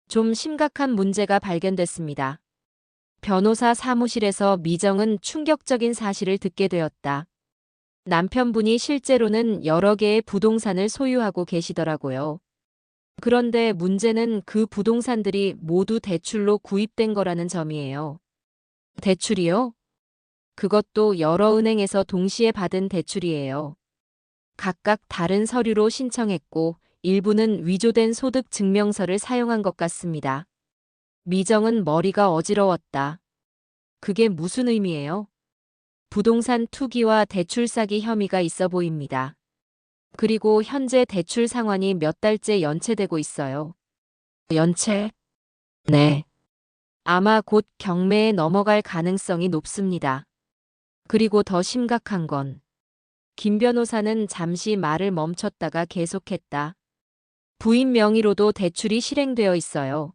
좀 심각한 문제가 발견됐습니다. 변호사 사무실에서 미정은 충격적인 사실을 듣게 되었다. 남편분이 실제로는 여러 개의 부동산을 소유하고 계시더라고요. 그런데 문제는 그 부동산들이 모두 대출로 구입된 거라는 점이에요. 대출이요? 그것도 여러 은행에서 동시에 받은 대출이에요. 각각 다른 서류로 신청했고 일부는 위조된 소득 증명서를 사용한 것 같습니다. 미정은 머리가 어지러웠다. 그게 무슨 의미예요? 부동산 투기와 대출 사기 혐의가 있어 보입니다. 그리고 현재 대출 상환이 몇 달째 연체되고 있어요. 연체? 네. 아마 곧 경매에 넘어갈 가능성이 높습니다. 그리고 더 심각한 건 김 변호사는 잠시 말을 멈췄다가 계속했다. 부인 명의로도 대출이 실행되어 있어요.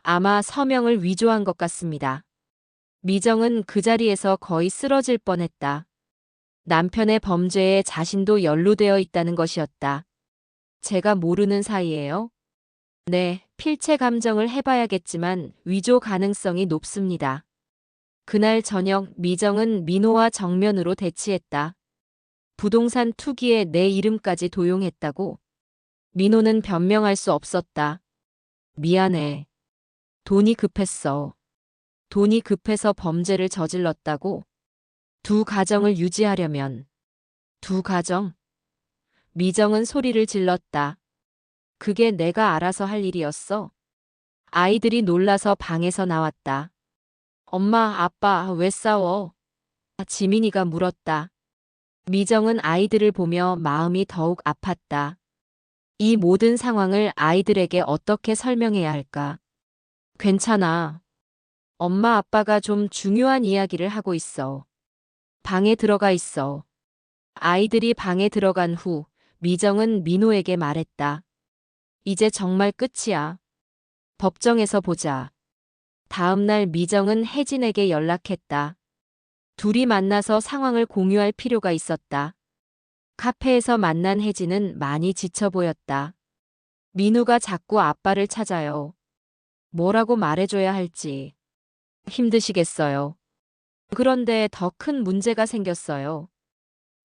아마 서명을 위조한 것 같습니다. 미정은 그 자리에서 거의 쓰러질 뻔했다. 남편의 범죄에 자신도 연루되어 있다는 것이었다. 제가 모르는 사이예요? 네, 필체 감정을 해봐야겠지만 위조 가능성이 높습니다. 그날 저녁 미정은 민호와 정면으로 대치했다. 부동산 투기에 내 이름까지 도용했다고? 민호는 변명할 수 없었다. 미안해. 돈이 급했어. 돈이 급해서 범죄를 저질렀다고? 두 가정을 유지하려면. 두 가정? 미정은 소리를 질렀다. 그게 내가 알아서 할 일이었어. 아이들이 놀라서 방에서 나왔다. 엄마, 아빠, 왜 싸워? 지민이가 물었다. 미정은 아이들을 보며 마음이 더욱 아팠다. 이 모든 상황을 아이들에게 어떻게 설명해야 할까? 괜찮아. 엄마 아빠가 좀 중요한 이야기를 하고 있어. 방에 들어가 있어. 아이들이 방에 들어간 후 미정은 민호에게 말했다. 이제 정말 끝이야. 법정에서 보자. 다음 날 미정은 혜진에게 연락했다. 둘이 만나서 상황을 공유할 필요가 있었다. 카페에서 만난 혜진은 많이 지쳐 보였다. 민우가 자꾸 아빠를 찾아요. 뭐라고 말해줘야 할지. 힘드시겠어요. 그런데 더 큰 문제가 생겼어요.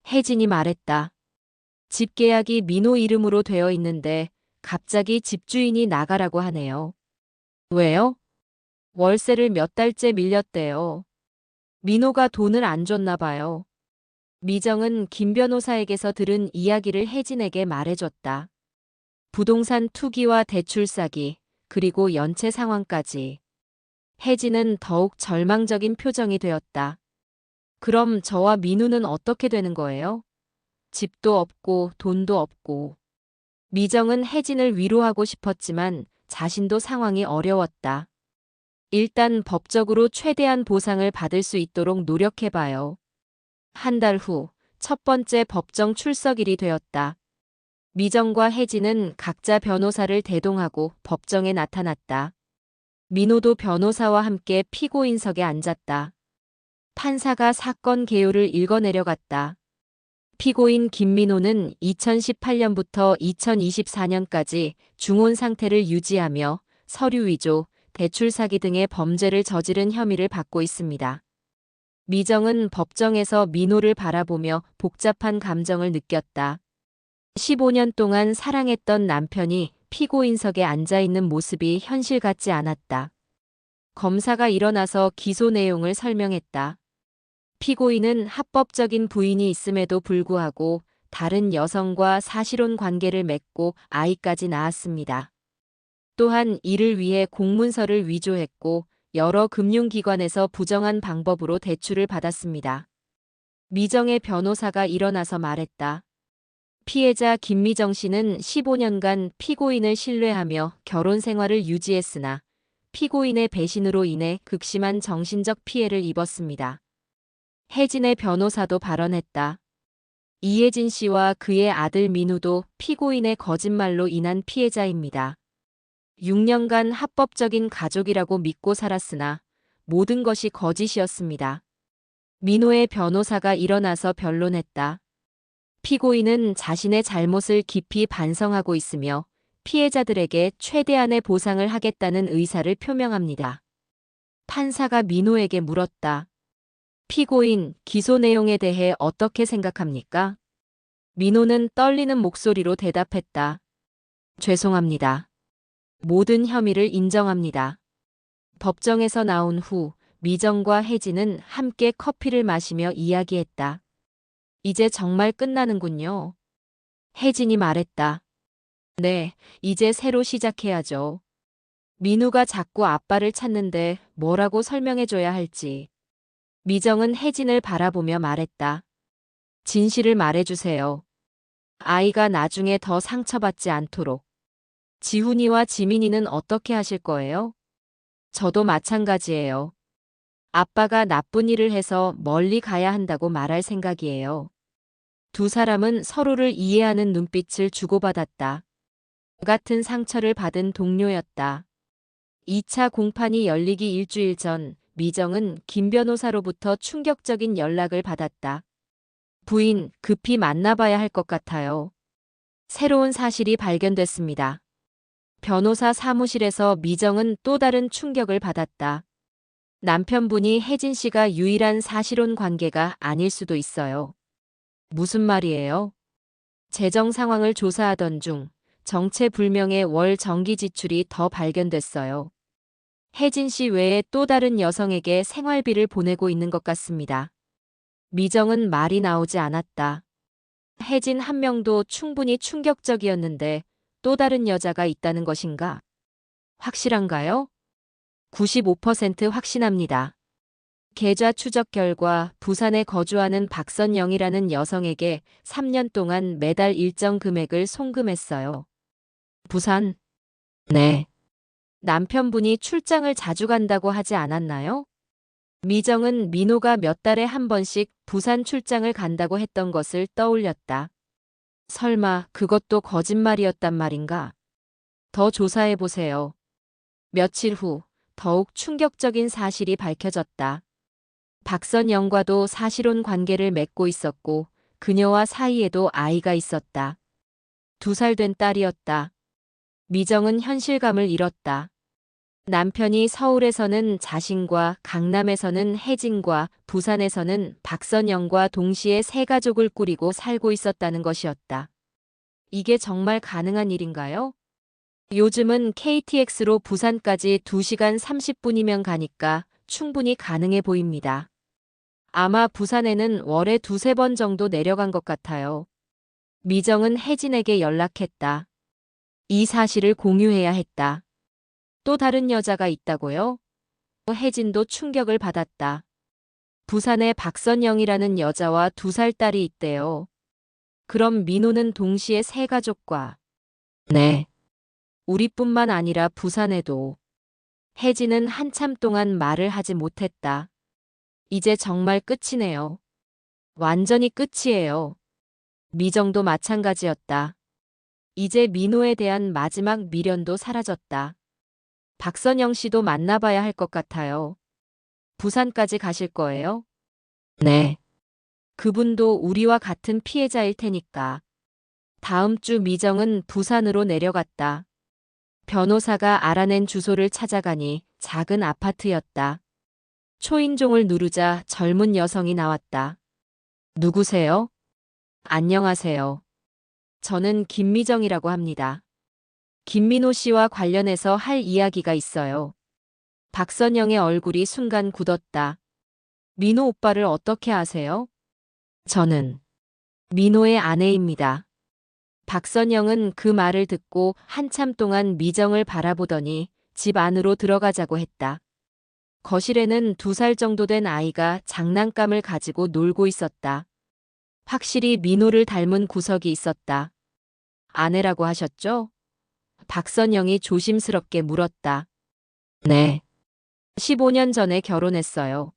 혜진이 말했다. 집 계약이 민호 이름으로 되어 있는데 갑자기 집주인이 나가라고 하네요. 왜요? 월세를 몇 달째 밀렸대요. 민호가 돈을 안 줬나 봐요. 미정은 김 변호사에게서 들은 이야기를 혜진에게 말해줬다. 부동산 투기와 대출 사기, 그리고 연체 상황까지. 혜진은 더욱 절망적인 표정이 되었다. 그럼 저와 민우는 어떻게 되는 거예요? 집도 없고 돈도 없고. 미정은 혜진을 위로하고 싶었지만 자신도 상황이 어려웠다. 일단 법적으로 최대한 보상을 받을 수 있도록 노력해봐요. 한 달 후 첫 번째 법정 출석일이 되었다. 미정과 혜진은 각자 변호사를 대동하고 법정에 나타났다. 민호도 변호사와 함께 피고인석에 앉았다. 판사가 사건 개요를 읽어내려갔다. 피고인 김민호는 2018년부터 2024년까지 중혼 상태를 유지하며 서류 위조, 대출 사기 등의 범죄를 저지른 혐의를 받고 있습니다. 미정은 법정에서 민호를 바라보며 복잡한 감정을 느꼈다. 15년 동안 사랑했던 남편이 피고인석에 앉아 있는 모습이 현실 같지 않았다. 검사가 일어나서 기소 내용을 설명했다. 피고인은 합법적인 부인이 있음에도 불구하고 다른 여성과 사실혼 관계를 맺고 아이까지 낳았습니다. 또한 이를 위해 공문서를 위조했고 여러 금융기관에서 부정한 방법으로 대출을 받았습니다. 미정의 변호사가 일어나서 말했다. 피해자 김미정 씨는 15년간 피고인을 신뢰하며 결혼 생활을 유지했으나 피고인의 배신으로 인해 극심한 정신적 피해를 입었습니다. 혜진의 변호사도 발언했다. 이혜진 씨와 그의 아들 민우도 피고인의 거짓말로 인한 피해자입니다. 6년간 합법적인 가족이라고 믿고 살았으나 모든 것이 거짓이었습니다. 민호의 변호사가 일어나서 변론했다. 피고인은 자신의 잘못을 깊이 반성하고 있으며 피해자들에게 최대한의 보상을 하겠다는 의사를 표명합니다. 판사가 민호에게 물었다. 피고인, 기소 내용에 대해 어떻게 생각합니까? 민호는 떨리는 목소리로 대답했다. 죄송합니다. 모든 혐의를 인정합니다. 법정에서 나온 후 미정과 혜진은 함께 커피를 마시며 이야기했다. 이제 정말 끝나는군요. 혜진이 말했다. 네, 이제 새로 시작해야죠. 민우가 자꾸 아빠를 찾는데 뭐라고 설명해줘야 할지. 미정은 혜진을 바라보며 말했다. 진실을 말해주세요. 아이가 나중에 더 상처받지 않도록. 지훈이와 지민이는 어떻게 하실 거예요? 저도 마찬가지예요. 아빠가 나쁜 일을 해서 멀리 가야 한다고 말할 생각이에요. 두 사람은 서로를 이해하는 눈빛을 주고받았다. 같은 상처를 받은 동료였다. 2차 공판이 열리기 일주일 전 미정은 김 변호사로부터 충격적인 연락을 받았다. 부인, 급히 만나봐야 할 것 같아요. 새로운 사실이 발견됐습니다. 변호사 사무실에서 미정은 또 다른 충격을 받았다. 남편분이 혜진 씨가 유일한 사실혼 관계가 아닐 수도 있어요. 무슨 말이에요? 재정 상황을 조사하던 중 정체불명의 월 정기 지출이 더 발견됐어요. 혜진 씨 외에 또 다른 여성에게 생활비를 보내고 있는 것 같습니다. 미정은 말이 나오지 않았다. 혜진 한 명도 충분히 충격적이었는데 또 다른 여자가 있다는 것인가? 확실한가요? 95% 확신합니다. 계좌 추적 결과 부산에 거주하는 박선영이라는 여성에게 3년 동안 매달 일정 금액을 송금했어요. 부산? 네. 남편분이 출장을 자주 간다고 하지 않았나요? 미정은 민호가 몇 달에 한 번씩 부산 출장을 간다고 했던 것을 떠올렸다. 설마 그것도 거짓말이었단 말인가? 더 조사해보세요. 며칠 후 더욱 충격적인 사실이 밝혀졌다. 박선영과도 사실혼 관계를 맺고 있었고 그녀와 사이에도 아이가 있었다. 2살 된 딸이었다. 미정은 현실감을 잃었다. 남편이 서울에서는 자신과 강남에서는 혜진과 부산에서는 박선영과 동시에 세 가족을 꾸리고 살고 있었다는 것이었다. 이게 정말 가능한 일인가요? 요즘은 KTX로 부산까지 2시간 30분이면 가니까 충분히 가능해 보입니다. 아마 부산에는 월에 2~3번 정도 내려간 것 같아요. 미정은 혜진에게 연락했다. 이 사실을 공유해야 했다. 또 다른 여자가 있다고요? 혜진도 충격을 받았다. 부산에 박선영이라는 여자와 2살 딸이 있대요. 그럼 민호는 동시에 세 가족과. 네. 우리뿐만 아니라 부산에도. 혜진은 한참 동안 말을 하지 못했다. 이제 정말 끝이네요. 완전히 끝이에요. 미정도 마찬가지였다. 이제 민호에 대한 마지막 미련도 사라졌다. 박선영 씨도 만나봐야 할 것 같아요. 부산까지 가실 거예요? 네. 그분도 우리와 같은 피해자일 테니까. 다음 주 미정은 부산으로 내려갔다. 변호사가 알아낸 주소를 찾아가니 작은 아파트였다. 초인종을 누르자 젊은 여성이 나왔다. 누구세요? 안녕하세요. 저는 김미정이라고 합니다. 김민호 씨와 관련해서 할 이야기가 있어요. 박선영의 얼굴이 순간 굳었다. 민호 오빠를 어떻게 아세요? 저는 민호의 아내입니다. 박선영은 그 말을 듣고 한참 동안 미정을 바라보더니 집 안으로 들어가자고 했다. 거실에는 2살 정도 된 아이가 장난감을 가지고 놀고 있었다. 확실히 민호를 닮은 구석이 있었다. 아내라고 하셨죠? 박선영이 조심스럽게 물었다. 네. 15년 전에 결혼했어요.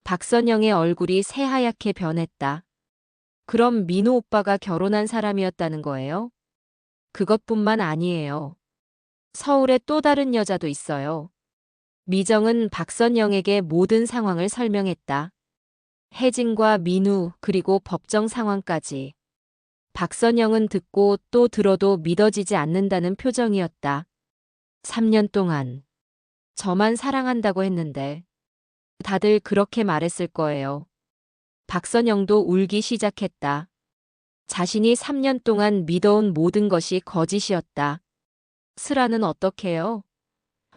박선영의 얼굴이 새하얗게 변했다. 그럼 민호 오빠가 결혼한 사람이었다는 거예요? 그것뿐만 아니에요. 서울에 또 다른 여자도 있어요. 미정은 박선영에게 모든 상황을 설명했다. 혜진과 민우 그리고 법정 상황까지. 박선영은 듣고 또 들어도 믿어지지 않는다는 표정이었다. 3년 동안 저만 사랑한다고 했는데 다들 그렇게 말했을 거예요. 박선영도 울기 시작했다. 자신이 3년 동안 믿어온 모든 것이 거짓이었다. 슬아는 어떡해요?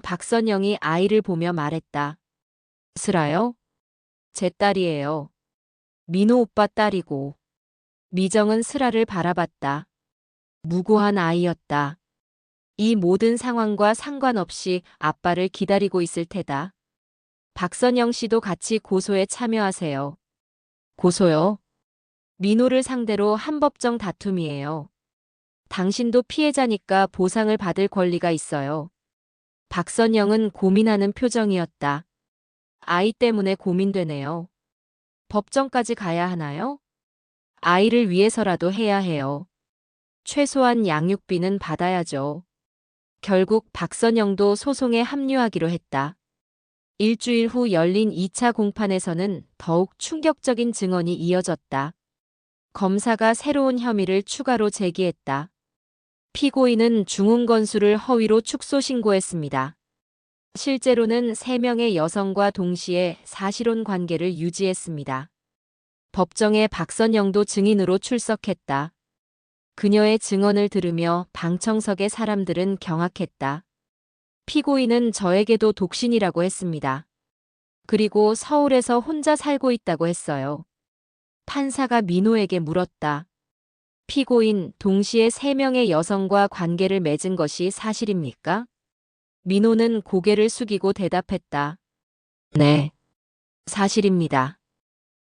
박선영이 아이를 보며 말했다. 슬아요? 제 딸이에요. 민호 오빠 딸이고. 미정은 슬아를 바라봤다. 무고한 아이였다. 이 모든 상황과 상관없이 아빠를 기다리고 있을 테다. 박선영 씨도 같이 고소에 참여하세요. 고소요? 민호를 상대로 한 법정 다툼이에요. 당신도 피해자니까 보상을 받을 권리가 있어요. 박선영은 고민하는 표정이었다. 아이 때문에 고민되네요. 법정까지 가야 하나요? 아이를 위해서라도 해야 해요. 최소한 양육비는 받아야죠. 결국 박선영도 소송에 합류하기로 했다. 일주일 후 열린 2차 공판에서는 더욱 충격적인 증언이 이어졌다. 검사가 새로운 혐의를 추가로 제기했다. 피고인은 중흥건수를 허위로 축소 신고했습니다. 실제로는 3명의 여성과 동시에 사실혼 관계를 유지했습니다. 법정에 박선영도 증인으로 출석했다. 그녀의 증언을 들으며 방청석의 사람들은 경악했다. 피고인은 저에게도 독신이라고 했습니다. 그리고 서울에서 혼자 살고 있다고 했어요. 판사가 민호에게 물었다. 피고인 동시에 3명의 여성과 관계를 맺은 것이 사실입니까? 민호는 고개를 숙이고 대답했다. 네, 사실입니다.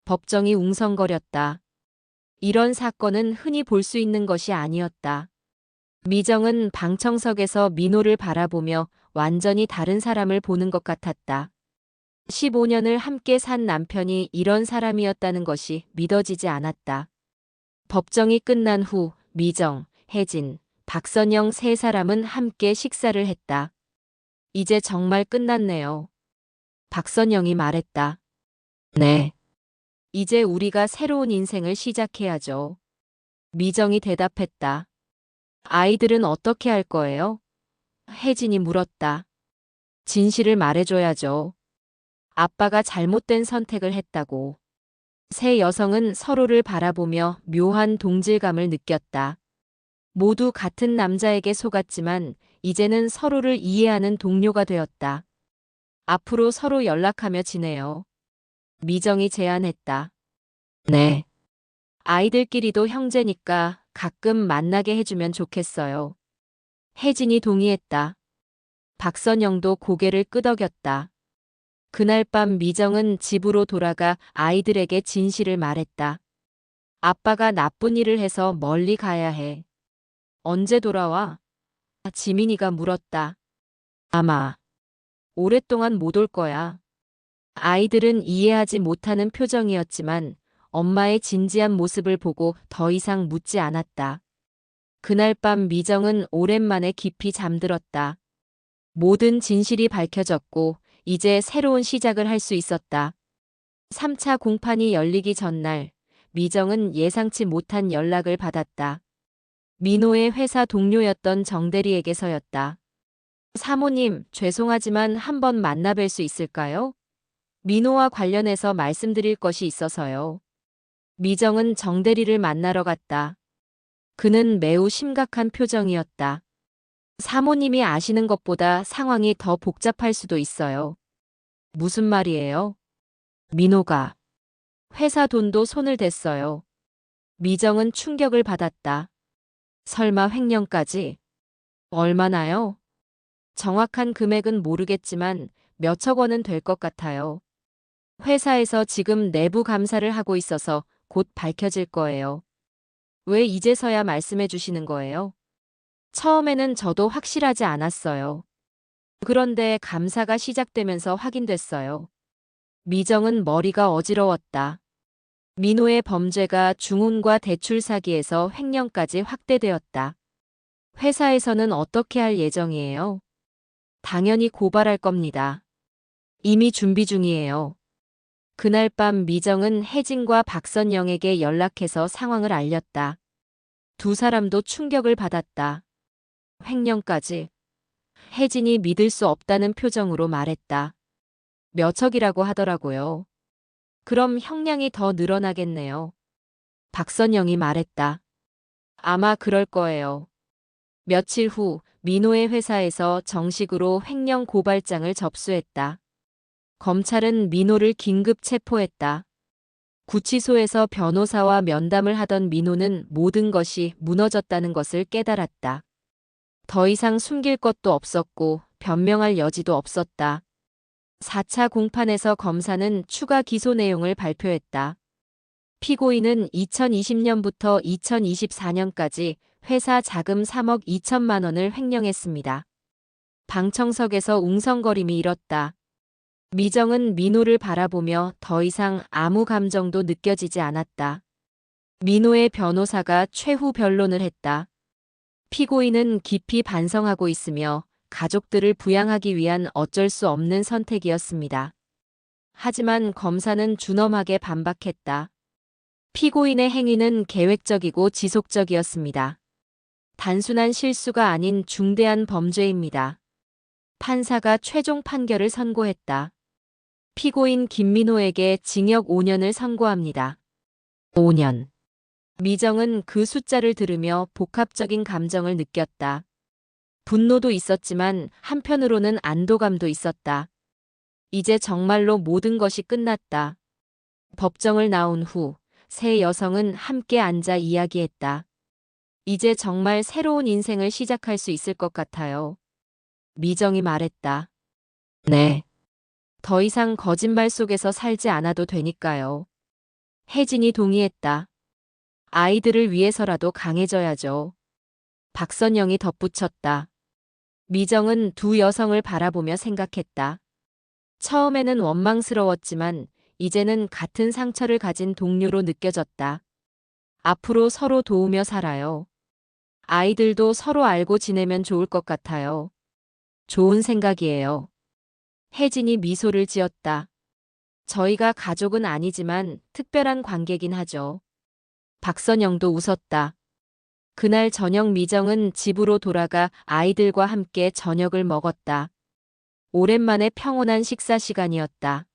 법정이 웅성거렸다. 이런 사건은 흔히 볼 수 있는 것이 아니었다. 미정은 방청석에서 민호를 바라보며 완전히 다른 사람을 보는 것 같았다. 15년을 함께 산 남편이 이런 사람이었다는 것이 믿어지지 않았다. 법정이 끝난 후 미정, 혜진, 박선영 세 사람은 함께 식사를 했다. 이제 정말 끝났네요. 박선영이 말했다. 네. 이제 우리가 새로운 인생을 시작해야죠. 미정이 대답했다. 아이들은 어떻게 할 거예요? 혜진이 물었다. 진실을 말해줘야죠. 아빠가 잘못된 선택을 했다고. 세 여성은 서로를 바라보며 묘한 동질감을 느꼈다. 모두 같은 남자에게 속았지만 이제는 서로를 이해하는 동료가 되었다. 앞으로 서로 연락하며 지내요. 미정이 제안했다. 네. 아이들끼리도 형제니까 가끔 만나게 해주면 좋겠어요. 혜진이 동의했다. 박선영도 고개를 끄덕였다. 그날 밤 미정은 집으로 돌아가 아이들에게 진실을 말했다. 아빠가 나쁜 일을 해서 멀리 가야 해. 언제 돌아와? 지민이가 물었다. 아마 오랫동안 못 올 거야. 아이들은 이해하지 못하는 표정이었지만 엄마의 진지한 모습을 보고 더 이상 묻지 않았다. 그날 밤 미정은 오랜만에 깊이 잠들었다. 모든 진실이 밝혀졌고 이제 새로운 시작을 할 수 있었다. 3차 공판이 열리기 전날 미정은 예상치 못한 연락을 받았다. 민호의 회사 동료였던 정대리에게서였다. 사모님, 죄송하지만 한번 만나뵐 수 있을까요? 민호와 관련해서 말씀드릴 것이 있어서요. 미정은 정대리를 만나러 갔다. 그는 매우 심각한 표정이었다. 사모님이 아시는 것보다 상황이 더 복잡할 수도 있어요. 무슨 말이에요? 민호가 회사 돈도 손을 댔어요. 미정은 충격을 받았다. 설마 횡령까지? 얼마나요? 정확한 금액은 모르겠지만 몇억 원은 될 것 같아요. 회사에서 지금 내부 감사를 하고 있어서 곧 밝혀질 거예요. 왜 이제서야 말씀해 주시는 거예요? 처음에는 저도 확실하지 않았어요. 그런데 감사가 시작되면서 확인됐어요. 미정은 머리가 어지러웠다. 민호의 범죄가 중혼과 대출 사기에서 횡령까지 확대되었다. 회사에서는 어떻게 할 예정이에요? 당연히 고발할 겁니다. 이미 준비 중이에요. 그날 밤 미정은 혜진과 박선영에게 연락해서 상황을 알렸다. 두 사람도 충격을 받았다. 횡령까지. 혜진이 믿을 수 없다는 표정으로 말했다. 몇억이라고 하더라고요. 그럼 형량이 더 늘어나겠네요. 박선영이 말했다. 아마 그럴 거예요. 며칠 후 민호의 회사에서 정식으로 횡령 고발장을 접수했다. 검찰은 민호를 긴급 체포했다. 구치소에서 변호사와 면담을 하던 민호는 모든 것이 무너졌다는 것을 깨달았다. 더 이상 숨길 것도 없었고 변명할 여지도 없었다. 4차 공판에서 검사는 추가 기소 내용을 발표했다. 피고인은 2020년부터 2024년까지 회사 자금 3억 2천만 원을 횡령했습니다. 방청석에서 웅성거림이 일었다. 미정은 민호를 바라보며 더 이상 아무 감정도 느껴지지 않았다. 민호의 변호사가 최후 변론을 했다. 피고인은 깊이 반성하고 있으며 가족들을 부양하기 위한 어쩔 수 없는 선택이었습니다. 하지만 검사는 준엄하게 반박했다. 피고인의 행위는 계획적이고 지속적이었습니다. 단순한 실수가 아닌 중대한 범죄입니다. 판사가 최종 판결을 선고했다. 피고인 김민호에게 징역 5년을 선고합니다. 5년. 미정은 그 숫자를 들으며 복합적인 감정을 느꼈다. 분노도 있었지만 한편으로는 안도감도 있었다. 이제 정말로 모든 것이 끝났다. 법정을 나온 후 세 여성은 함께 앉아 이야기했다. 이제 정말 새로운 인생을 시작할 수 있을 것 같아요. 미정이 말했다. 네. 더 이상 거짓말 속에서 살지 않아도 되니까요. 혜진이 동의했다. 아이들을 위해서라도 강해져야죠. 박선영이 덧붙였다. 미정은 두 여성을 바라보며 생각했다. 처음에는 원망스러웠지만 이제는 같은 상처를 가진 동료로 느껴졌다. 앞으로 서로 도우며 살아요. 아이들도 서로 알고 지내면 좋을 것 같아요. 좋은 생각이에요. 혜진이 미소를 지었다. 저희가 가족은 아니지만 특별한 관계긴 하죠. 박선영도 웃었다. 그날 저녁 미정은 집으로 돌아가 아이들과 함께 저녁을 먹었다. 오랜만에 평온한 식사 시간이었다.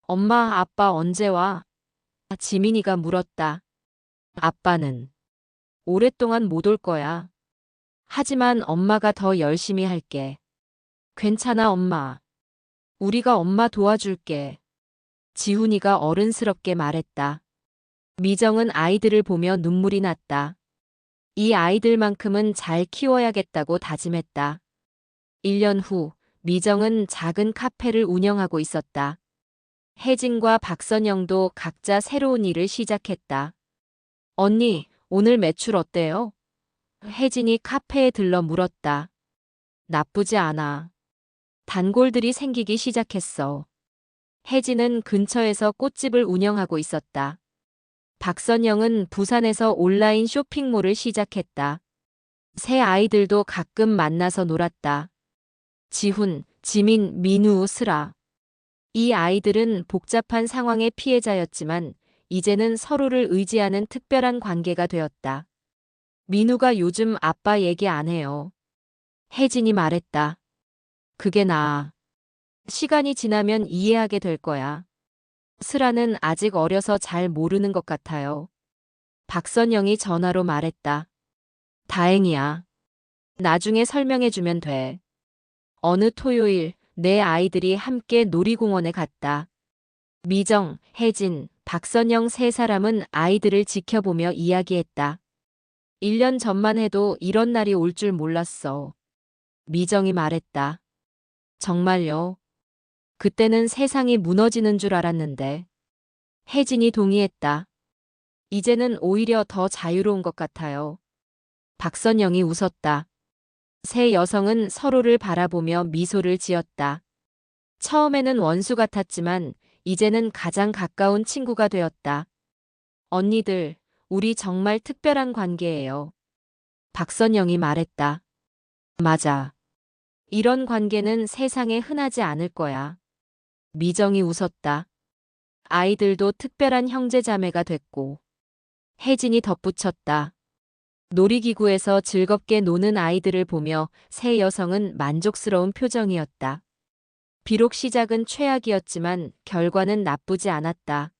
엄마, 아빠 언제 와? 지민이가 물었다. 아빠는 오랫동안 못 올 거야. 하지만 엄마가 더 열심히 할게. 괜찮아, 엄마. 우리가 엄마 도와줄게. 지훈이가 어른스럽게 말했다. 미정은 아이들을 보며 눈물이 났다. 이 아이들만큼은 잘 키워야겠다고 다짐했다. 1년 후, 미정은 작은 카페를 운영하고 있었다. 혜진과 박선영도 각자 새로운 일을 시작했다. 언니, 오늘 매출 어때요? 혜진이 카페에 들러 물었다. 나쁘지 않아. 단골들이 생기기 시작했어. 혜진은 근처에서 꽃집을 운영하고 있었다. 박선영은 부산에서 온라인 쇼핑몰을 시작했다. 새 아이들도 가끔 만나서 놀았다. 지훈, 지민, 민우, 슬아. 이 아이들은 복잡한 상황의 피해자였지만 이제는 서로를 의지하는 특별한 관계가 되었다. 민우가 요즘 아빠 얘기 안 해요. 혜진이 말했다. 그게 나아. 시간이 지나면 이해하게 될 거야. 슬아는 아직 어려서 잘 모르는 것 같아요. 박선영이 전화로 말했다. 다행이야. 나중에 설명해주면 돼. 어느 토요일 내 아이들이 함께 놀이공원에 갔다. 미정, 혜진, 박선영 세 사람은 아이들을 지켜보며 이야기했다. 1년 전만 해도 이런 날이 올 줄 몰랐어. 미정이 말했다. 정말요? 그때는 세상이 무너지는 줄 알았는데. 혜진이 동의했다. 이제는 오히려 더 자유로운 것 같아요. 박선영이 웃었다. 세 여성은 서로를 바라보며 미소를 지었다. 처음에는 원수 같았지만 이제는 가장 가까운 친구가 되었다. 언니들, 우리 정말 특별한 관계예요. 박선영이 말했다. 맞아. 이런 관계는 세상에 흔하지 않을 거야. 미정이 웃었다. 아이들도 특별한 형제자매가 됐고. 혜진이 덧붙였다. 놀이기구에서 즐겁게 노는 아이들을 보며 세 여성은 만족스러운 표정이었다. 비록 시작은 최악이었지만 결과는 나쁘지 않았다.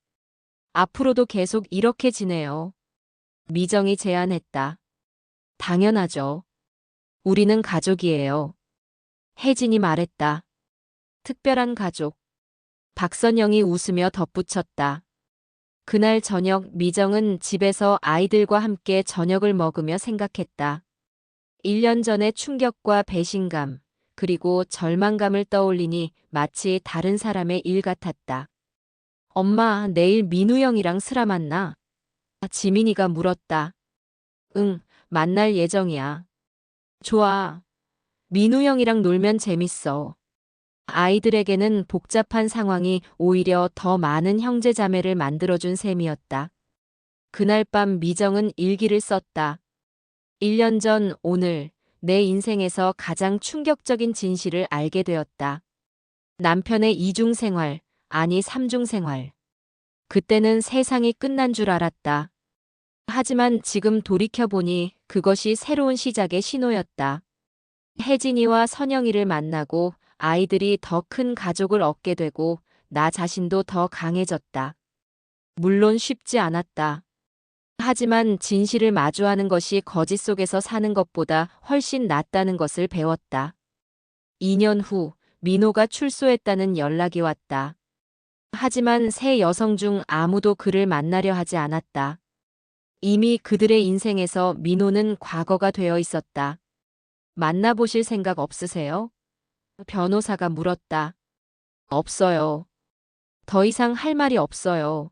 앞으로도 계속 이렇게 지내요. 미정이 제안했다. 당연하죠. 우리는 가족이에요. 혜진이 말했다. 특별한 가족. 박선영이 웃으며 덧붙였다. 그날 저녁 미정은 집에서 아이들과 함께 저녁을 먹으며 생각했다. 1년 전의 충격과 배신감, 그리고 절망감을 떠올리니 마치 다른 사람의 일 같았다. 엄마, 내일 민우 형이랑 슬아 만나? 지민이가 물었다. 응, 만날 예정이야. 좋아. 민우 형이랑 놀면 재밌어. 아이들에게는 복잡한 상황이 오히려 더 많은 형제자매를 만들어준 셈이었다. 그날 밤 미정은 일기를 썼다. 1년 전 오늘 내 인생에서 가장 충격적인 진실을 알게 되었다. 남편의 이중생활, 아니 삼중생활. 그때는 세상이 끝난 줄 알았다. 하지만 지금 돌이켜보니 그것이 새로운 시작의 신호였다. 혜진이와 선영이를 만나고 아이들이 더 큰 가족을 얻게 되고 나 자신도 더 강해졌다. 물론 쉽지 않았다. 하지만 진실을 마주하는 것이 거짓 속에서 사는 것보다 훨씬 낫다는 것을 배웠다. 2년 후 민호가 출소했다는 연락이 왔다. 하지만 세 여성 중 아무도 그를 만나려 하지 않았다. 이미 그들의 인생에서 민호는 과거가 되어 있었다. 만나보실 생각 없으세요? 변호사가 물었다. 없어요. 더 이상 할 말이 없어요.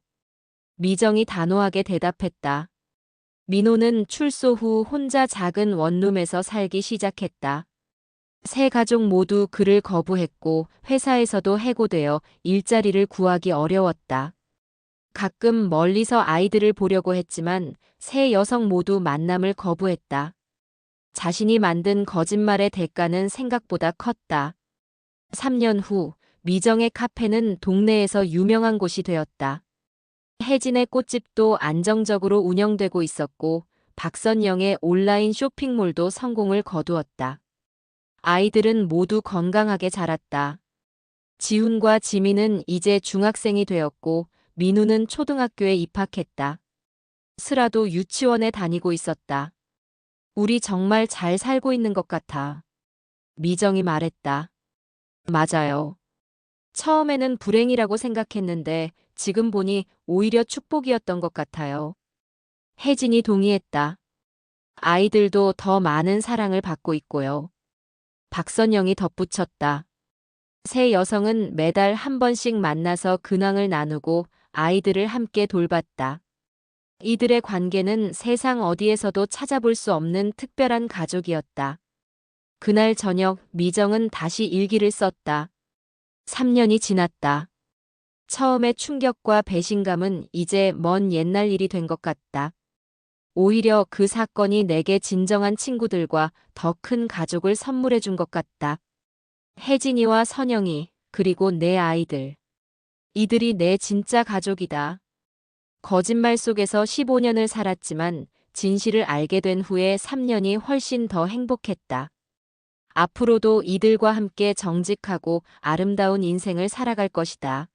미정이 단호하게 대답했다. 민호는 출소 후 혼자 작은 원룸에서 살기 시작했다. 세 가족 모두 그를 거부했고 회사에서도 해고되어 일자리를 구하기 어려웠다. 가끔 멀리서 아이들을 보려고 했지만 세 여성 모두 만남을 거부했다. 자신이 만든 거짓말의 대가는 생각보다 컸다. 3년 후 미정의 카페는 동네에서 유명한 곳이 되었다. 혜진의 꽃집도 안정적으로 운영되고 있었고 박선영의 온라인 쇼핑몰도 성공을 거두었다. 아이들은 모두 건강하게 자랐다. 지훈과 지민은 이제 중학생이 되었고 민우는 초등학교에 입학했다. 슬아도 유치원에 다니고 있었다. 우리 정말 잘 살고 있는 것 같아. 미정이 말했다. 맞아요. 처음에는 불행이라고 생각했는데 지금 보니 오히려 축복이었던 것 같아요. 혜진이 동의했다. 아이들도 더 많은 사랑을 받고 있고요. 박선영이 덧붙였다. 세 여성은 매달 한 번씩 만나서 근황을 나누고 아이들을 함께 돌봤다. 이들의 관계는 세상 어디에서도 찾아볼 수 없는 특별한 가족이었다. 그날 저녁 미정은 다시 일기를 썼다. 3년이 지났다. 처음의 충격과 배신감은 이제 먼 옛날 일이 된 것 같다. 오히려 그 사건이 내게 진정한 친구들과 더 큰 가족을 선물해 준 것 같다. 혜진이와 선영이, 그리고 내 아이들. 이들이 내 진짜 가족이다. 거짓말 속에서 15년을 살았지만 진실을 알게 된 후에 3년이 훨씬 더 행복했다. 앞으로도 이들과 함께 정직하고 아름다운 인생을 살아갈 것이다.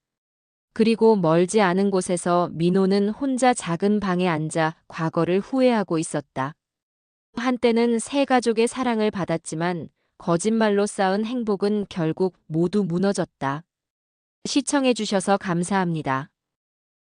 그리고 멀지 않은 곳에서 민호는 혼자 작은 방에 앉아 과거를 후회하고 있었다. 한때는 세 가족의 사랑을 받았지만 거짓말로 쌓은 행복은 결국 모두 무너졌다. 시청해주셔서 감사합니다.